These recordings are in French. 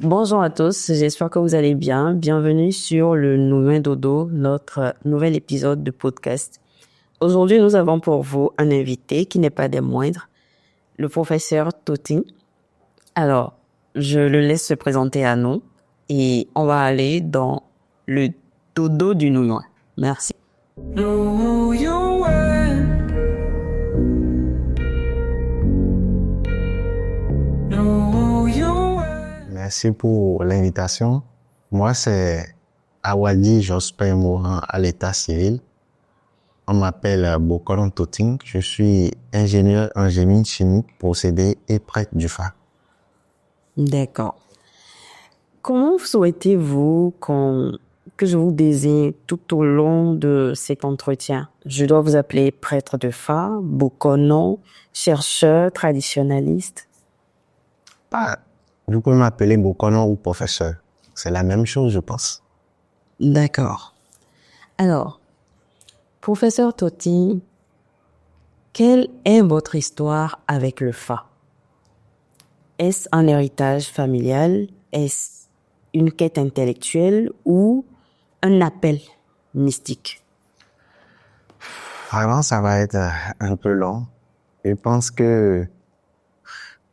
Bonjour à tous, j'espère que vous allez bien. Bienvenue sur le Nouvel Dodo, notre nouvel épisode de podcast. Aujourd'hui, nous avons pour vous un invité qui n'est pas des moindres, le professeur Toti. Alors, je le laisse se présenter à nous et on va aller dans le dodo du nounois. Merci. Know you well. Know you well. Merci pour l'invitation. Moi, c'est Awadi Jospin Morin à l'état civil. On m'appelle Bokolon Toting. Je suis ingénieur en génie chimique, procédé et prêtre du phare. D'accord. Comment souhaitez-vous que je vous désigne tout au long de cet entretien? Je dois vous appeler prêtre de phare, bokonon, chercheur, traditionnaliste. Vous pouvez m'appeler Bokolon ou professeur. C'est la même chose, je pense. D'accord. Alors, professeur Toti, quelle est votre histoire avec le phare? Est-ce un héritage familial? Est-ce une quête intellectuelle ou un appel mystique? Vraiment, ça va être un peu long. Je pense que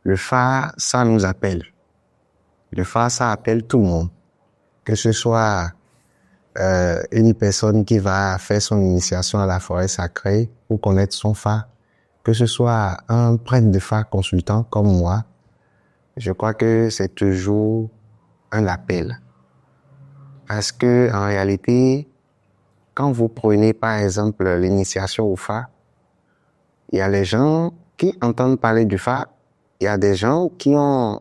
le phare, ça nous appelle. Le phare, ça appelle tout le monde. Que ce soit une personne qui va faire son initiation à la forêt sacrée pour connaître son phare, que ce soit un prêtre de phare consultant comme moi, je crois que c'est toujours un appel. Parce que en réalité, quand vous prenez par exemple l'initiation au phare, il y a les gens qui entendent parler du phare, il y a des gens qui ont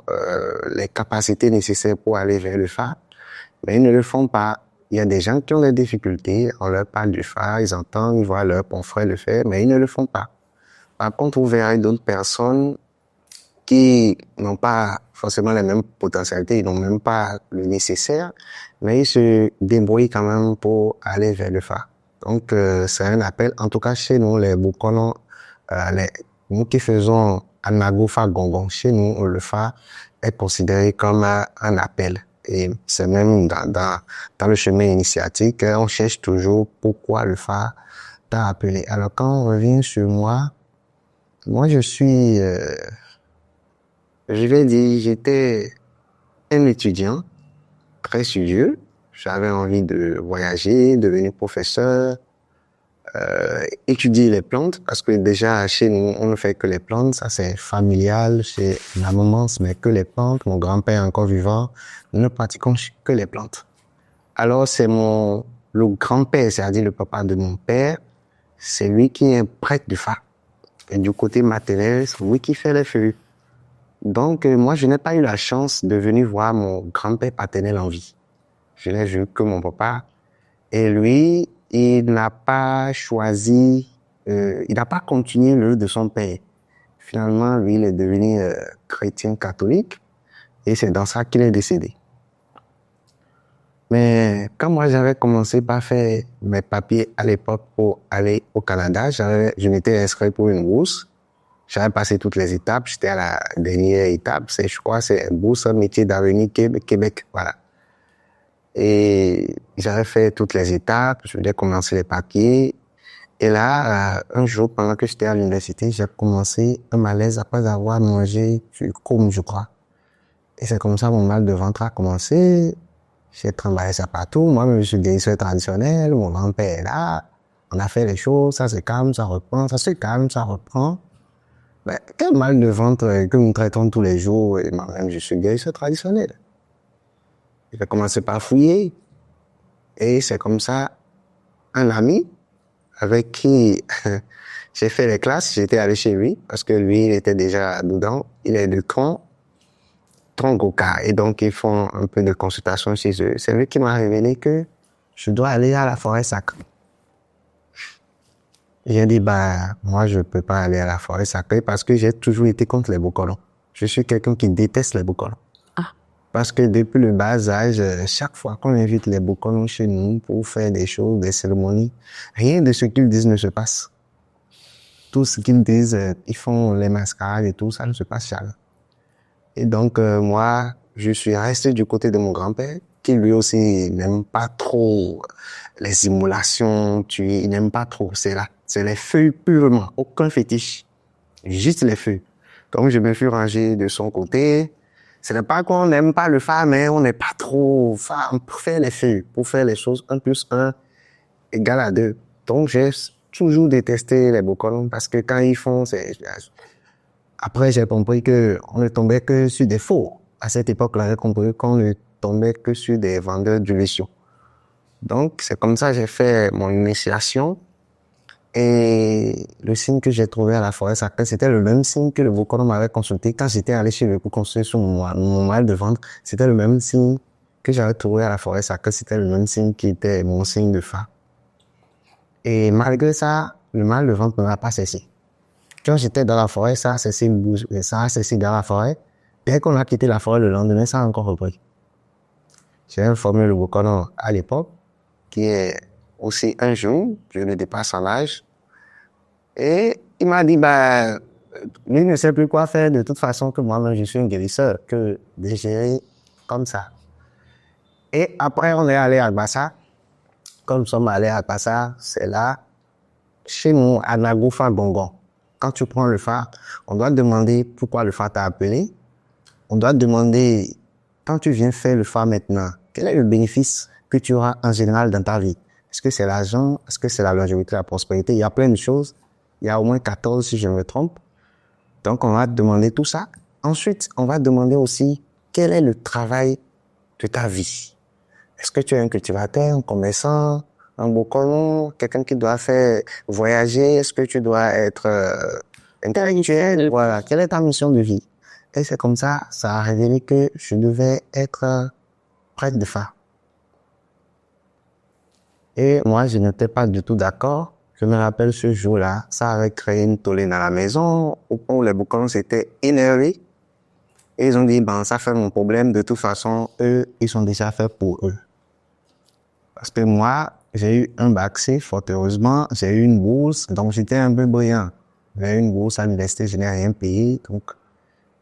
les capacités nécessaires pour aller vers le phare, mais ils ne le font pas. Il y a des gens qui ont des difficultés, on leur parle du phare, ils entendent, ils voient leurs confrères le faire, mais ils ne le font pas. Par contre, vous verrez d'autres personnes qui n'ont pas forcément les mêmes potentialités, ils n'ont même pas le nécessaire, mais ils se débrouillent quand même pour aller vers le phare. Donc, c'est un appel. En tout cas, chez nous, les Bokolons, nous qui faisons Anago Phare Gongon, chez nous, le phare est considéré comme un appel. Et c'est même dans le chemin initiatique, on cherche toujours pourquoi le phare t'a appelé. Alors, quand on revient sur moi je suis, je vais dire, j'étais un étudiant très studieux. J'avais envie de voyager, devenir professeur, étudier les plantes, parce que déjà chez nous, on ne fait que les plantes, ça c'est familial, chez ma maman, ce n'est que les plantes, mon grand-père est encore vivant, nous ne pratiquons que les plantes. Alors c'est le grand-père, c'est-à-dire le papa de mon père, c'est lui qui est prêtre du phare. Et du côté maternel, c'est lui qui fait les feuilles. Donc, moi, je n'ai pas eu la chance de venir voir mon grand-père paternel en vie. Je n'ai vu que mon papa. Et lui, il n'a pas choisi, il n'a pas continué le de son père. Finalement, lui, il est devenu chrétien catholique. Et c'est dans ça qu'il est décédé. Mais quand moi, j'avais commencé par faire mes papiers à l'époque pour aller au Canada, je m'étais inscrit pour une bourse. J'avais passé toutes les étapes. J'étais à la dernière étape. Je crois, c'est une bourse métier d'avenir Québec. Voilà. Et j'avais fait toutes les étapes. Je venais commencer les papiers. Et là, un jour, pendant que j'étais à l'université, j'ai commencé un malaise après avoir mangé du côme, je crois. Et c'est comme ça mon mal de ventre a commencé. J'ai travaillé ça partout. Moi, je suis guérisseur traditionnel. Mon grand-père est là. On a fait les choses. Ça se calme, ça reprend. Ça se calme, ça reprend. Ben, quel mal de ventre que nous traitons tous les jours. Et moi-même, je suis guérisseur traditionnel. J'ai commencé par fouiller. Et c'est comme ça, un ami avec qui j'ai fait les classes, j'étais allé chez lui, parce que lui, il était déjà dedans. Il est de Trongoka. Et donc, ils font un peu de consultation chez eux. C'est lui qui m'a révélé que je dois aller à la forêt sacrée. J'ai dit, moi, je peux pas aller à la forêt sacrée parce que j'ai toujours été contre les Bokolons. Je suis quelqu'un qui déteste les Bokolons. Ah. Parce que depuis le bas âge, chaque fois qu'on invite les Bokolons chez nous pour faire des choses, des cérémonies, rien de ce qu'ils disent ne se passe. Tout ce qu'ils disent, ils font les mascarades et tout, ça ne se passe jamais. Et donc, moi, je suis resté du côté de mon grand-père, qui lui aussi n'aime pas trop les immolations, il n'aime pas trop. C'est les feuilles purement, aucun fétiche, juste les feuilles. Donc je me suis rangé de son côté. Ce n'est pas qu'on n'aime pas le phare, mais on n'est pas trop phare pour faire les feuilles, pour faire les choses 1 + 1 égale 2. Donc j'ai toujours détesté les bocolons parce que quand ils font, après j'ai compris que on ne tombait que sur des faux. À cette époque-là, j'ai compris qu'on ne tombait que sur des vendeurs d'illusions. Donc c'est comme ça que j'ai fait mon initiation. Et le signe que j'ai trouvé à la forêt sacrée, c'était le même signe que le bocolon m'avait consulté quand j'étais allé chez lui pour construire sur mon mal de ventre. C'était le même signe que j'avais trouvé à la forêt sacrée. C'était le même signe qui était mon signe de phare. Et malgré ça, le mal de ventre ne m'a pas cessé. Quand j'étais dans la forêt, ça a cessé dans la forêt. Dès qu'on a quitté la forêt le lendemain, ça a encore repris. J'ai informé le bocolon à l'époque, qui est aussi un jour, je le dépasse en âge. Et il m'a dit, lui ne sait plus quoi faire de toute façon que moi-même je suis un guérisseur, que de gérer comme ça. Et après, on est allé à Bassa. Comme nous sommes allés à Bassa, c'est là, chez nous, à Nagoufa Bongon. Quand tu prends le phare, on doit demander pourquoi le phare t'a appelé. On doit demander, quand tu viens faire le phare maintenant, quel est le bénéfice que tu auras en général dans ta vie? Est-ce que c'est l'argent? Est-ce que c'est la longévité, la prospérité? Il y a plein de choses. Il y a au moins 14 si je me trompe. Donc, on va demander tout ça. Ensuite, on va demander aussi quel est le travail de ta vie. Est-ce que tu es un cultivateur, un commerçant, un bocolon, quelqu'un qui doit faire voyager? Est-ce que tu dois être intellectuel? Voilà. Quelle est ta mission de vie? Et c'est comme ça a révélé que je devais être prêtre de phare. Et moi, je n'étais pas du tout d'accord. Je me rappelle ce jour-là, ça avait créé une tollée dans la maison où les bocolons s'étaient énervés. Et ils ont dit, ça fait mon problème. De toute façon, eux, ils sont déjà faits pour eux. Parce que moi, j'ai eu un bac C, fort heureusement. J'ai eu une bourse, donc j'étais un peu brillant. J'ai eu une bourse à l'université, je n'ai rien payé. Donc,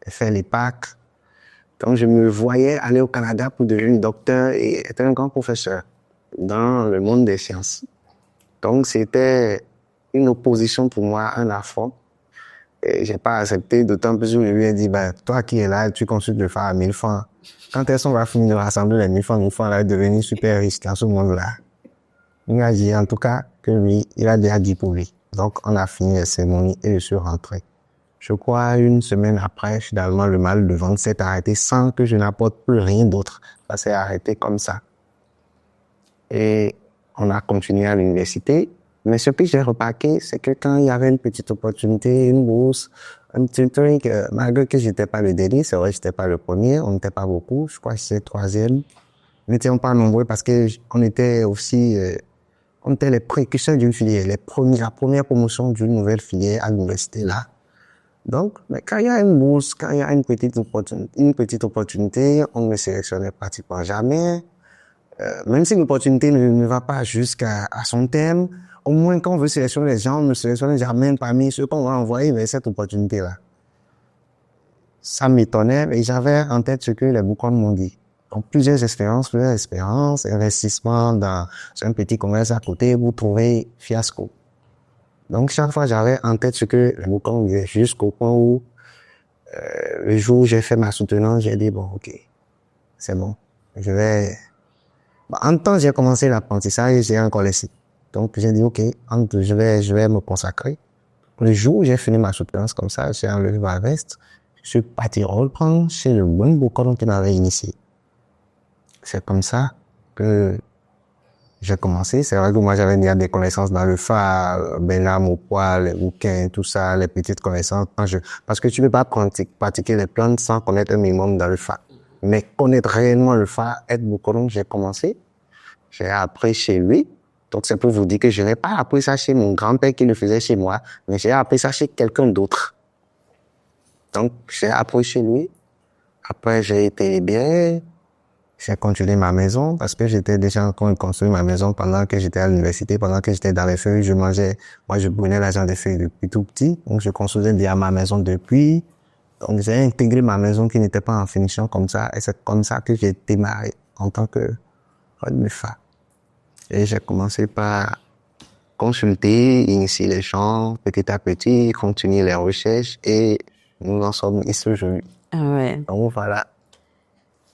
j'ai fait les PAC. Donc, je me voyais aller au Canada pour devenir docteur et être un grand professeur dans le monde des sciences. Donc, c'était une opposition pour moi, un affront. Et j'ai pas accepté, d'autant plus que je lui ai dit, toi qui es là, tu consultes le phare à 1000 francs. Quand est-ce qu'on va finir de rassembler les 1000 francs, là, devenir super riche dans ce monde-là? Il m'a dit, en tout cas, que lui, il a déjà dit pour lui. Donc, on a fini la cérémonie et je suis rentré. Je crois, une semaine après, finalement, le mal de ventre s'est arrêté sans que je n'apporte plus rien d'autre. Ça s'est arrêté comme ça. Et on a continué à l'université. Mais ce que j'ai remarqué, c'est que quand il y avait une petite opportunité, une bourse, un petit truc, malgré que j'étais pas le dernier, c'est vrai, j'étais pas le premier, on n'était pas beaucoup, je crois que j'étais 3e. Nous n'étions pas nombreux parce que on était aussi, on était les précurseurs d'une filière, la première promotion d'une nouvelle filière à l'université là. Donc, mais quand il y a une bourse, quand il y a une petite opportunité, on ne sélectionnait pratiquement jamais. Même si l'opportunité ne va pas jusqu'à son terme, au moins quand on veut sélectionner les gens, on ne sélectionne jamais parmi ceux qu'on va envoyer vers cette opportunité-là. Ça m'étonnait, mais j'avais en tête ce que les bocolons m'ont dit. Donc plusieurs expériences, investissement dans un petit commerce à côté, vous trouvez fiasco. Donc chaque fois j'avais en tête ce que les bocolons me disaient, jusqu'au point où le jour où j'ai fait ma soutenance, j'ai dit ok, c'est bon, je vais... En temps, j'ai commencé l'apprentissage et j'ai encore laissé. Donc, j'ai dit, ok, je vais me consacrer. Le jour où j'ai fini ma soutenance comme ça, j'ai enlevé ma veste, je suis parti reprendre chez le bon bocolon qui m'avait initié. C'est comme ça que j'ai commencé. C'est vrai que moi, j'avais déjà des connaissances dans le phare, l'âme au poil, les bouquins, tout ça, les petites connaissances. Parce que tu ne peux pas pratiquer les plantes sans connaître un minimum dans le phare. Mais connaître réellement le phare, être bocolon, j'ai commencé. J'ai appris chez lui. Donc, c'est pour vous dire que je n'ai pas appris ça chez mon grand-père qui le faisait chez moi, mais j'ai appris ça chez quelqu'un d'autre. Donc, j'ai appris chez lui. Après, j'ai été libéré. J'ai continué ma maison parce que j'étais déjà en train de construire ma maison pendant que j'étais à l'université, pendant que j'étais dans les feuilles, je prenais l'argent des feuilles depuis tout petit. Donc, je construisais déjà ma maison depuis. Donc, j'ai intégré ma maison qui n'était pas en finition comme ça. Et c'est comme ça que j'ai démarré en tant que Fa. Et j'ai commencé par consulter, initier les gens, petit à petit, continuer les recherches et nous en sommes ici aujourd'hui. Ah ouais, Donc, voilà.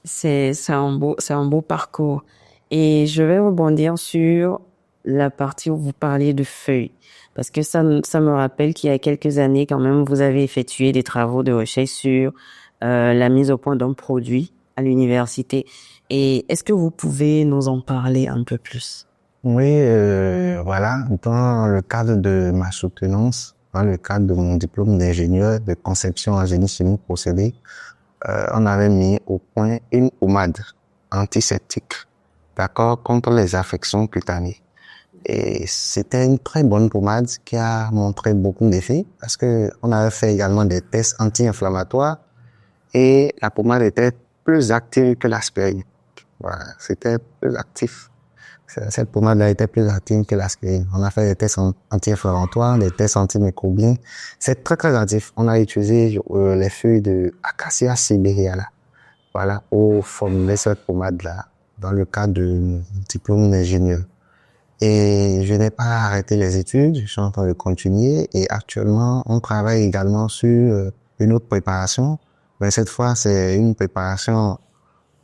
c'est un beau parcours. Et je vais rebondir sur la partie où vous parliez de feuilles. Parce que ça me rappelle qu'il y a quelques années, quand même, vous avez effectué des travaux de recherche sur la mise au point d'un produit à l'université. Et est-ce que vous pouvez nous en parler un peu plus? Oui, voilà, dans le cadre de ma soutenance, dans le cadre de mon diplôme d'ingénieur de conception en génie chimique procédé, on avait mis au point une pommade antiseptique, d'accord, contre les affections cutanées. Et c'était une très bonne pommade qui a montré beaucoup d'effets parce que on avait fait également des tests anti-inflammatoires et la pommade était plus active que l'aspirine. Voilà, c'était plus actif. Cette pommade-là était plus active que l'aspirine. On a fait des tests anti-inflammatoires, des tests antimicrobiens. C'est très, très actif. On a utilisé les feuilles de Acacia siberiana, là. Voilà, pour formuler cette pommade-là dans le cadre de diplôme d'ingénieur. Et je n'ai pas arrêté les études, je suis en train de continuer et actuellement, on travaille également sur une autre préparation. Mais cette fois, c'est une préparation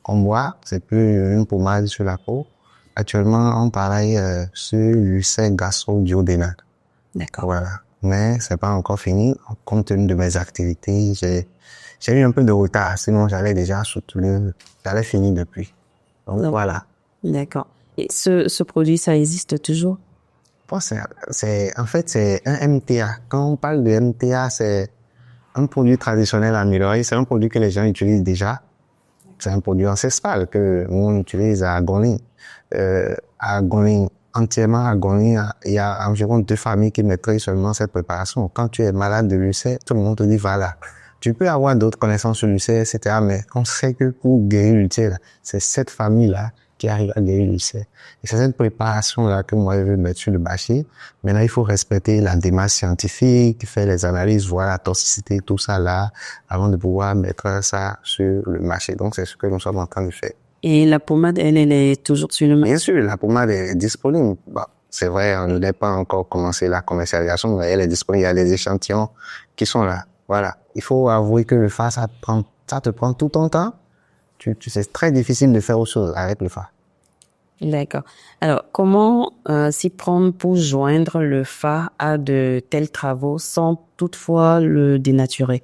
qu'on boit, c'est plus une pommade sur la peau. Actuellement, on travaille sur l'ulcère gastro-duodénal. D'accord. Voilà. Mais c'est pas encore fini. Compte tenu de mes activités, j'ai eu un peu de retard. Sinon, j'allais fini depuis. Donc, voilà. D'accord. Et ce produit, ça existe toujours? Bon, en fait, c'est un MTA. Quand on parle de MTA, c'est un produit traditionnel amélioré. C'est un produit que les gens utilisent déjà. C'est un produit ancestral que on utilise à Gonling. À Gonling, entièrement à Gonling, il y a environ 2 familles qui maîtrisent seulement cette préparation. Quand tu es malade de l'ulcère, tout le monde te dit voilà. Tu peux avoir d'autres connaissances sur l'ulcère, etc. Mais on sait que pour guérir l'ulcère, c'est cette famille-là qui arrive à guérir l'ulcère. Et c'est cette préparation-là que moi, je veux mettre sur le marché. Maintenant, il faut respecter la démarche scientifique, faire les analyses, voir la toxicité, tout ça là, avant de pouvoir mettre ça sur le marché. Donc, c'est ce que nous sommes en train de faire. Et la pommade, elle est toujours sur le marché? Bien sûr, la pommade est disponible. Bon, c'est vrai, on n'a pas encore commencé la commercialisation, mais elle est disponible. Il y a des échantillons qui sont là. Voilà. Il faut avouer que le phare, ça te prend tout ton temps. C'est très difficile de faire autre chose avec le phare. D'accord. Alors, comment s'y prendre pour joindre le phare à de tels travaux sans toutefois le dénaturer?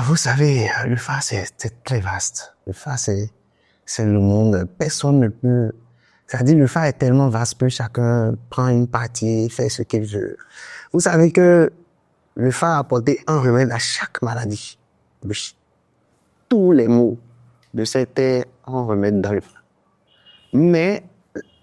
Vous savez, le phare, c'est très vaste. Le phare, c'est le monde. Personne ne peut... C'est-à-dire, le phare est tellement vaste que chacun prend une partie, fait ce qu'il veut. Vous savez que le phare a apporté un remède à chaque maladie. Tous les maux de cette terre ont remède dans le phare. Mais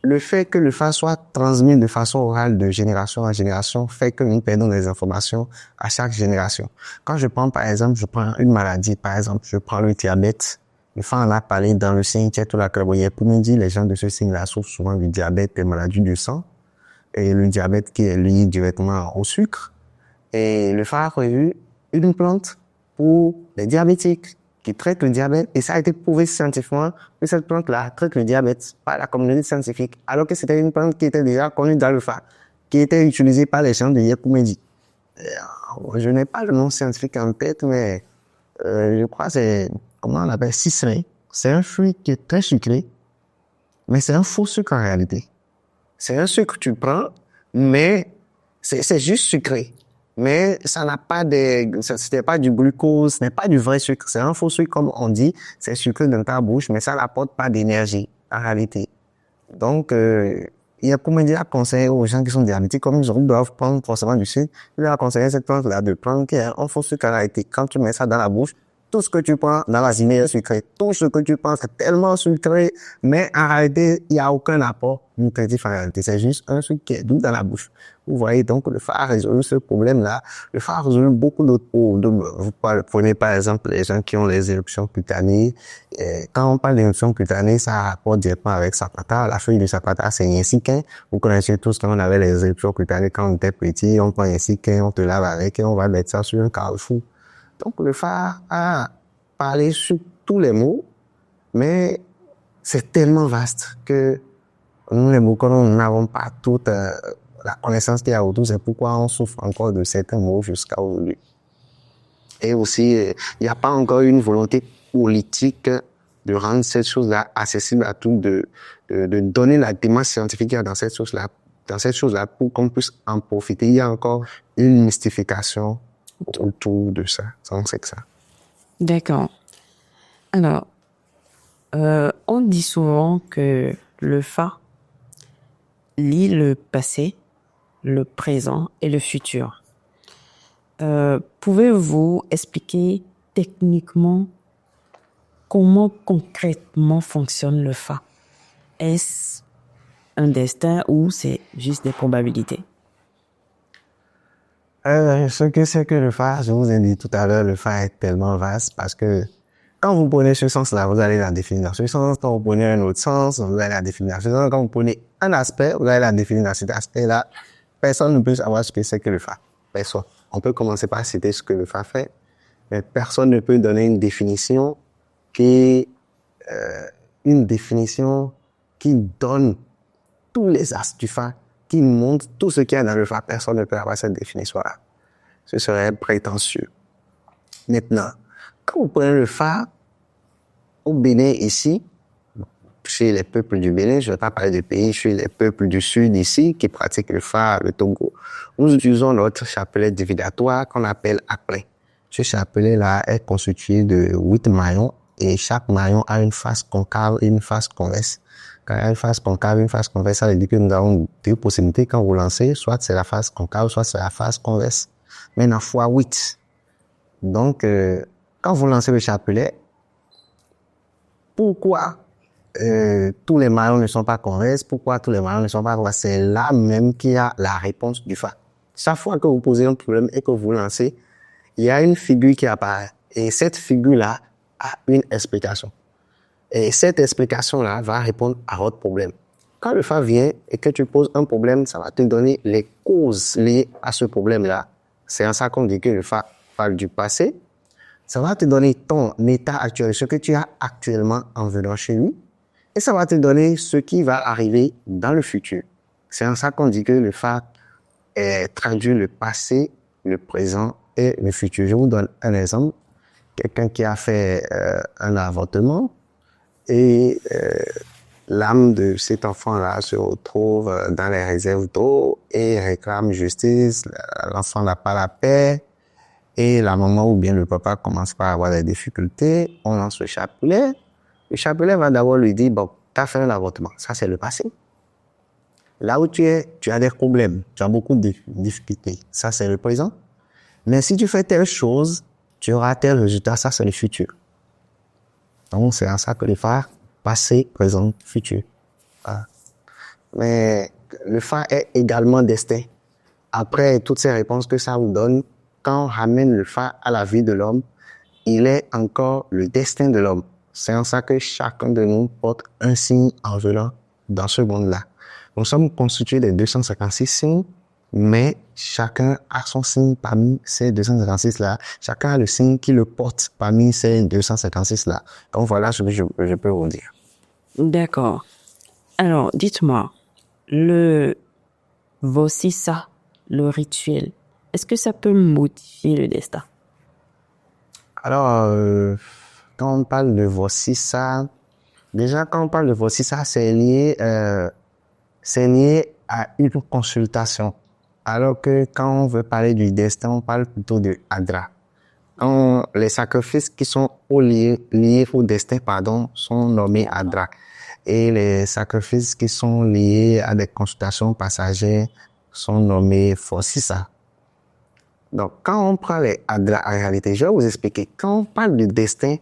le fait que le phare soit transmis de façon orale de génération en génération fait que nous perdons des informations à chaque génération. Quand je prends, par exemple, une maladie, par exemple, je prends le diabète. Le phare en a parlé dans le signe Tchétolacraboyère pour nous dire les gens de ce signe-là souffrent souvent du diabète, des maladies du sang, et le diabète qui est lié directement au sucre. Et le phare a eu une plante pour les diabétiques qui traite le diabète, et ça a été prouvé scientifiquement que cette plante-là traite le diabète par la communauté scientifique, alors que c'était une plante qui était déjà connue dans le phare, qui était utilisée par les gens de Yepoumédi. Je n'ai pas le nom scientifique en tête, mais je crois que c'est, comment on l'appelle, ciceré. C'est un fruit qui est très sucré, mais c'est un faux sucre en réalité. C'est un sucre que tu prends, mais c'est juste sucré. Mais ça n'a pas c'était pas du glucose, ce n'est pas du vrai sucre. C'est un faux sucre, comme on dit. C'est sucré dans ta bouche, mais ça n'apporte pas d'énergie, en réalité. Donc, il y a pour me dire à conseiller aux gens qui sont diabétiques, comme ils doivent prendre forcément du sucre, il leur a conseillé cette plante-là de prendre qui est un faux sucre en réalité. Quand tu mets ça dans la bouche, tout ce que tu prends dans la journée est sucré. Tout ce que tu prends, c'est tellement sucré, mais en réalité, il n'y a aucun apport nutritif en réalité. C'est juste un sucre qui est doux dans la bouche. Vous voyez, donc le phare a résolu ce problème-là. Le phare a résolu beaucoup d'autres problèmes. Vous prenez par exemple les gens qui ont les éruptions cutanées. Et quand on parle d'éruptions cutanées, ça rapporte directement avec sapata. La feuille de sapata, c'est un siquin. Vous connaissez tous quand on avait les éruptions cutanées quand on était petit. On prend un siquin, on te lave avec et on va mettre ça sur un carrefour. Donc, le phare a parlé sur tous les mots, mais c'est tellement vaste que nous, les Boukonos, nous n'avons pas toute la connaissance qu'il y a autour. C'est pourquoi on souffre encore de certains mots jusqu'à aujourd'hui. Et aussi, il n'y a pas encore une volonté politique de rendre cette chose-là accessible à tous, de donner la démarche scientifique qu'il y a dans cette chose-là pour qu'on puisse en profiter. Il y a encore une mystification autour de ça. Donc, c'est que ça. D'accord. Alors, on dit souvent que le Fa lie le passé, le présent et le futur. Pouvez-vous expliquer techniquement comment concrètement fonctionne le Fa? Est-ce un destin ou c'est juste des probabilités? Ce que c'est que le phare, je vous ai dit tout à l'heure, le phare est tellement vaste parce que quand vous prenez ce sens-là, vous allez la définir dans ce sens. Quand vous prenez un autre sens, vous allez la définir dans ce sens. Quand vous prenez un aspect, vous allez la définir dans cet aspect-là. Personne ne peut savoir ce que c'est que le phare. Personne. On peut commencer par citer ce que le phare fait, mais personne ne peut donner une définition qui donne tous les as du phare, qui montre tout ce qu'il y a dans le phare. Personne ne peut avoir cette définition-là. Ce serait prétentieux. Maintenant, quand vous prenez le phare, au Bénin ici, chez les peuples du Bénin, je ne vais pas parler de pays, chez les peuples du Sud ici, qui pratiquent le phare, le Togo, nous utilisons notre chapelet divinatoire qu'on appelle Akplin. Ce chapelet-là est constitué de 8 maillons et chaque maillon a une face concave et une face convexe. Quand il y a une face concave et une face convexe, ça veut dire que nous avons deux possibilités quand vous lancez, soit c'est la face concave, soit c'est la face convexe. Maintenant, fois 8. Donc, quand vous lancez le chapelet, pourquoi tous les maillons ne sont pas convexes? Pourquoi tous les maillons ne sont pas convexes? C'est là même qu'il y a la réponse du phare. Chaque fois que vous posez un problème et que vous lancez, il y a une figure qui apparaît. Et cette figure-là a une explication. Et cette explication-là va répondre à votre problème. Quand le phare vient et que tu poses un problème, ça va te donner les causes liées à ce problème-là. C'est en ça qu'on dit que le phare parle du passé. Ça va te donner ton état actuel, ce que tu as actuellement en venant chez lui. Et ça va te donner ce qui va arriver dans le futur. C'est en ça qu'on dit que le phare traduit le passé, le présent et le futur. Je vous donne un exemple. Quelqu'un qui a fait un avortement et l'âme de cet enfant-là se retrouve dans les réserves d'eau et réclame justice. L'enfant n'a pas la paix. Et la maman ou bien le papa commence par avoir des difficultés. On lance le chapelet. Le chapelet va d'abord lui dire, bon, tu as fait un avortement. Ça, c'est le passé. Là où tu es, tu as des problèmes. Tu as beaucoup de difficultés. Ça, c'est le présent. Mais si tu fais telle chose, tu auras tel résultat. Ça, c'est le futur. Donc, c'est en ça que le phare, passé, présent, futur. Voilà. Mais le phare est également destin. Après toutes ces réponses que ça vous donne, quand on ramène le phare à la vie de l'homme, il est encore le destin de l'homme. C'est en ça que chacun de nous porte un signe enveloppant dans ce monde-là. Nous sommes constitués de 256 signes, mais chacun a son signe parmi ces 256-là. Chacun a le signe qui le porte parmi ces 256-là. Donc voilà ce que je peux vous dire. D'accord. Alors, dites-moi, le voici ça, le rituel, est-ce que ça peut modifier le destin? Alors, quand on parle de voici ça, déjà quand on parle de voici ça, c'est lié à une consultation. Alors que quand on veut parler du destin, on parle plutôt de Adra. Les sacrifices qui sont liés au destin, sont nommés Adra. Et les sacrifices qui sont liés à des consultations passagères sont nommés Fossissa. Donc, quand on prend les Adra en réalité, je vais vous expliquer. Quand on parle du destin,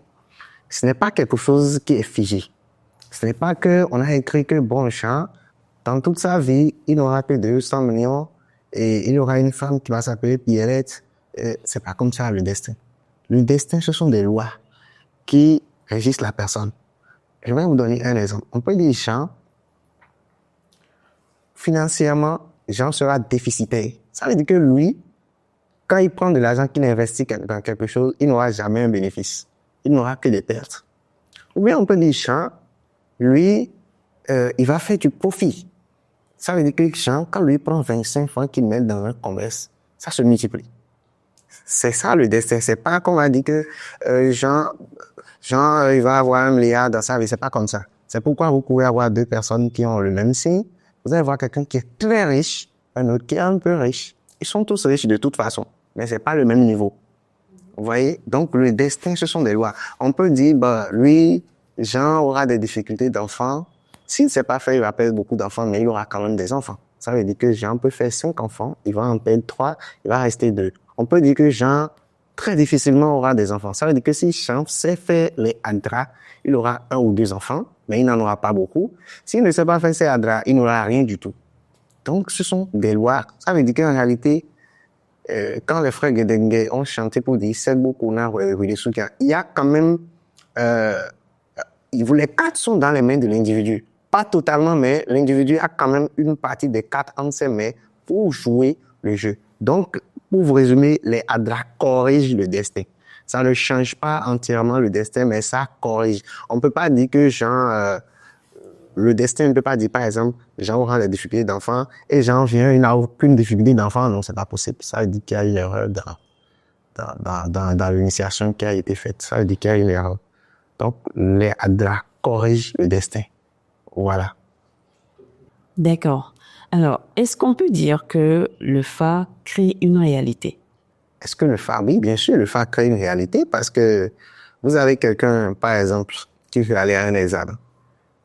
ce n'est pas quelque chose qui est figé. Ce n'est pas qu'on a écrit que Bonchamp, dans toute sa vie, il n'aura que 200 millions et il aura une femme qui va s'appeler Pierrette. C'est pas comme ça le destin. Le destin, ce sont des lois qui régissent la personne. Je vais vous donner un exemple. On peut dire Jean, financièrement, Jean sera déficitaire. Ça veut dire que lui, quand il prend de l'argent qu'il investit dans quelque chose, il n'aura jamais un bénéfice. Il n'aura que des pertes. Ou bien on peut dire Jean, lui, il va faire du profit. Ça veut dire que Jean, quand lui prend 25 francs qu'il met dans un commerce, ça se multiplie. C'est ça le destin. C'est pas qu'on va dire que Jean, il va avoir 1 milliard dans sa vie. C'est pas comme ça. C'est pourquoi vous pouvez avoir 2 personnes qui ont le même signe. Vous allez voir quelqu'un qui est très riche, un autre qui est un peu riche. Ils sont tous riches de toute façon, mais c'est pas le même niveau. Vous voyez? Donc, le destin, ce sont des lois. On peut dire, lui, Jean aura des difficultés d'enfants. S'il ne sait pas faire, il va perdre beaucoup d'enfants, mais il aura quand même des enfants. Ça veut dire que Jean peut faire 5 enfants, il va en perdre 3, il va rester 2. On peut dire que Jean, très difficilement, aura des enfants. Ça veut dire que si Jean sait faire les hadras, il aura 1 ou 2 enfants, mais il n'en aura pas beaucoup. S'il ne sait pas faire ses hadras, il n'aura rien du tout. Donc, ce sont des lois. Ça veut dire qu'en réalité, quand les frères Guédengue ont chanté pour dire c'est beaucoup, il y a quand même, les 4 sont dans les mains de l'individu. Pas totalement, mais l'individu a quand même une partie des 4 entre ses mains pour jouer le jeu. Donc, pour vous résumer, les hadras corrigent le destin. Ça ne change pas entièrement le destin, mais ça corrige. On ne peut pas dire que le destin ne peut pas dire, par exemple, Jean aura des difficultés d'enfant et Jean vient, il n'a aucune difficulté d'enfant. Non, c'est pas possible. Ça veut dire qu'il y a une erreur dans l'initiation qui a été faite. Ça veut dire qu'il y a une erreur. Donc, les hadras corrigent le destin. Voilà. D'accord. Alors, est-ce qu'on peut dire que le Fa crée une réalité? Est-ce que le Fa, oui, bien sûr, le Fa crée une réalité parce que vous avez quelqu'un, par exemple, qui veut aller à un examen.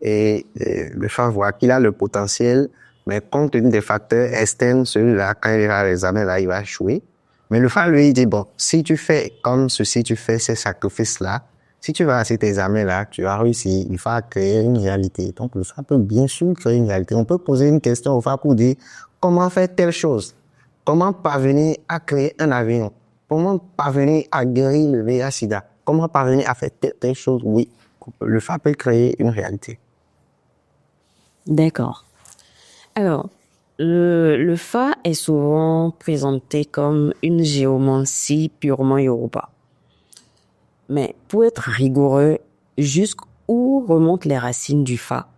Et le Fa voit qu'il a le potentiel, mais compte tenu des facteurs externes, celui-là, quand il ira à l'examen, là, il va échouer. Mais le Fa, lui, il dit, bon, si tu fais comme ceci, tu fais ces sacrifices-là, si tu vas à cet examen-là, tu as réussi, il va créer une réalité. Donc, le Fa peut bien sûr créer une réalité. On peut poser une question au Fa pour dire, comment faire telle chose? Comment parvenir à créer un avion? Comment parvenir à guérir le VIH-Sida? Comment parvenir à faire telle chose? Oui, le Fa peut créer une réalité. D'accord. Alors, le Fa est souvent présenté comme une géomancie purement yoruba. Mais pour être rigoureux, jusqu'où remontent les racines du Fa?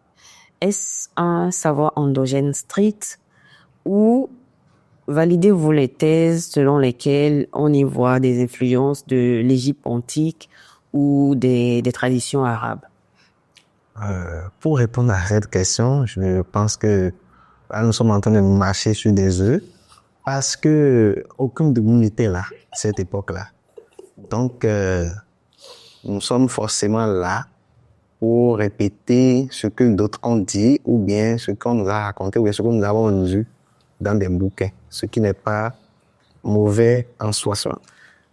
Est-ce un savoir endogène strict ou validez-vous les thèses selon lesquelles on y voit des influences de l'Égypte antique ou des traditions arabes? Pour répondre à cette question, je pense que là, nous sommes en train de marcher sur des œufs parce que aucun de nous n'était là, à cette époque-là. Donc, nous sommes forcément là pour répéter ce que d'autres ont dit ou bien ce qu'on nous a raconté ou bien ce que nous avons lu dans des bouquins, ce qui n'est pas mauvais en soi.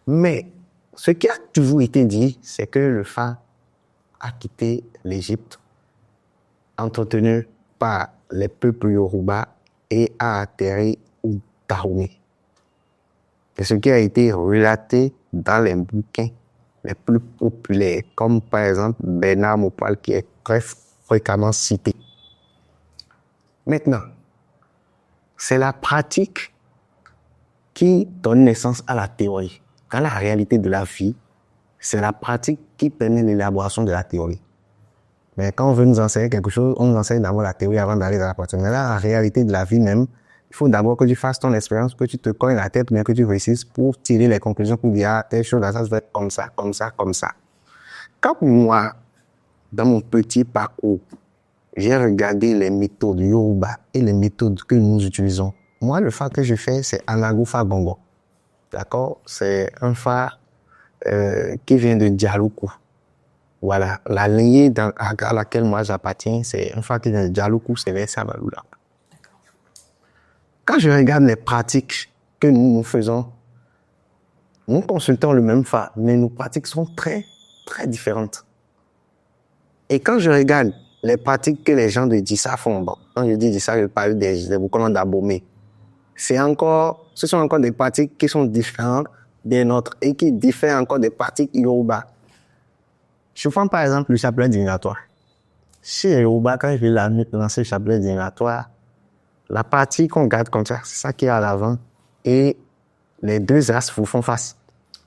Mais ce qui a toujours été dit, c'est que le Fa a quitté l'Égypte, entretenu par les peuples Yoruba et a atterri au Dahomey. Et ce qui a été relaté dans les bouquins les plus populaires, comme par exemple Bernard Mopal, qui est très fréquemment cité. Maintenant, c'est la pratique qui donne naissance à la théorie. Dans la réalité de la vie, c'est la pratique qui permet l'élaboration de la théorie. Mais quand on veut nous enseigner quelque chose, on nous enseigne d'abord la théorie avant d'aller dans la pratique. Mais là, la réalité de la vie même, il faut d'abord que tu fasses ton expérience, que tu te cognes la tête, bien que tu réussisses pour tirer les conclusions, pour dire, ah, telle chose, là, ça se fait comme ça, comme ça, comme ça. Quand moi, dans mon petit parcours, j'ai regardé les méthodes Yoruba et les méthodes que nous utilisons. Moi, le Fa que je fais, c'est Anago Fa Gongo. D'accord? C'est un Fa qui vient de Dialoukou. Voilà. La lignée à laquelle moi j'appartiens, c'est un Fa qui vient de Dialoukou, c'est vers Sabalula. Quand je regarde les pratiques que nous faisons, nous consultons le même Fa, mais nos pratiques sont très, très différentes. Et quand je regarde les pratiques que les gens de Dissa font, bon, quand je dis Dissa, je parle des Boukolons d'Abomey. Ce sont encore des pratiques qui sont différentes des nôtres et qui diffèrent encore des pratiques Yoruba. Je prends par exemple le chapelet divinatoire. Chez Yoruba, quand je vais lancer le chapelet divinatoire, la partie qu'on garde comme ça, c'est ça qui est à l'avant et les deux astres vous font face.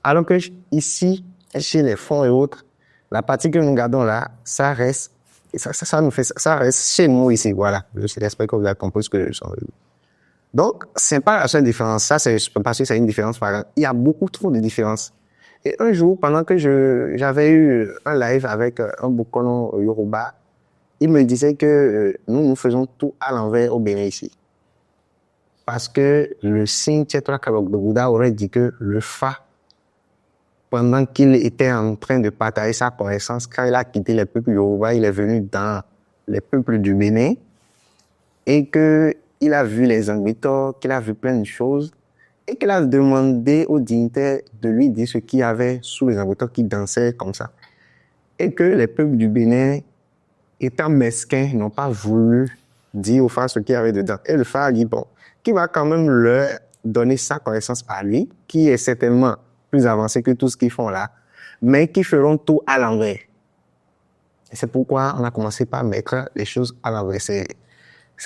Alors que ici, chez les fonds et autres, la partie que nous gardons là, ça reste, ça reste chez nous ici, voilà. J'espère que vous avez compris ce que je sens. Donc, c'est pas la seule différence. Ça, c'est parce que c'est une différence par exemple. Il y a beaucoup trop de différences. Et un jour, pendant que j'avais eu un live avec un Bokono Yoruba, il me disait que nous faisons tout à l'envers au Bénin ici. Parce que le signe Tchetra Kabok de Bouddha aurait dit que le Fa, pendant qu'il était en train de partager sa connaissance, quand il a quitté les peuples Yoruba, il est venu dans les peuples du Bénin et qu'il a vu les Angritors, qu'il a vu plein de choses et qu'il a demandé aux dignitaires de lui dire ce qu'il y avait sous les Angritors qui dansaient comme ça. Et que les peuples du Bénin, étant mesquins, n'ont pas voulu dire aux Fa ce qu'il y avait dedans. Et le Fa a dit, bon, qui va quand même leur donner sa connaissance à lui, qui est certainement plus avancé que tout ce qu'ils font là, mais qui feront tout à l'envers. Et c'est pourquoi on a commencé par mettre les choses à l'envers. C'est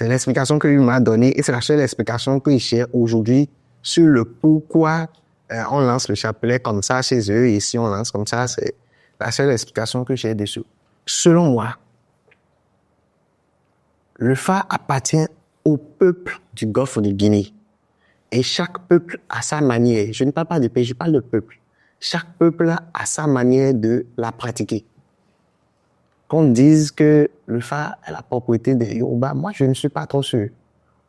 l'explication qu'il m'a donnée et c'est la seule explication qu'il cherche aujourd'hui sur le pourquoi on lance le chapelet comme ça chez eux et si on lance comme ça, c'est la seule explication que j'ai dessus. Selon moi, le Fa appartient au peuple du Golfe de Guinée. Et chaque peuple a sa manière. Je ne parle pas de pays, je parle de peuple. Chaque peuple a sa manière de la pratiquer. Qu'on dise que le Fa est la propriété des Yoruba, moi je ne suis pas trop sûr.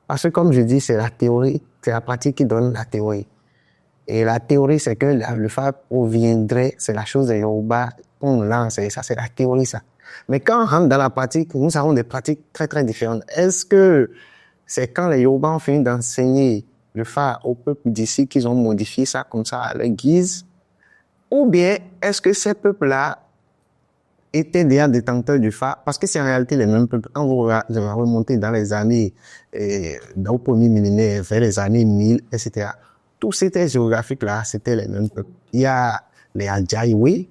Parce que comme je dis, c'est la théorie, c'est la pratique qui donne la théorie. Et la théorie, c'est que le Fa proviendrait, c'est la chose des Yoruba qu'on lance, et ça c'est la théorie ça. Mais quand on rentre dans la pratique, nous avons des pratiques très très différentes. Est-ce que c'est quand les Yoruba ont fini d'enseigner le Fa au peuple d'ici qu'ils ont modifié ça comme ça à leur guise? Ou bien est-ce que ces peuples-là étaient déjà détenteurs du Fa? Parce que c'est en réalité les mêmes peuples. Quand vous remontez dans les années, dans le premier millénaire, vers les années 1000, etc., tous ces terres géographiques-là, c'était les mêmes peuples. Il y a les Adjaïwe,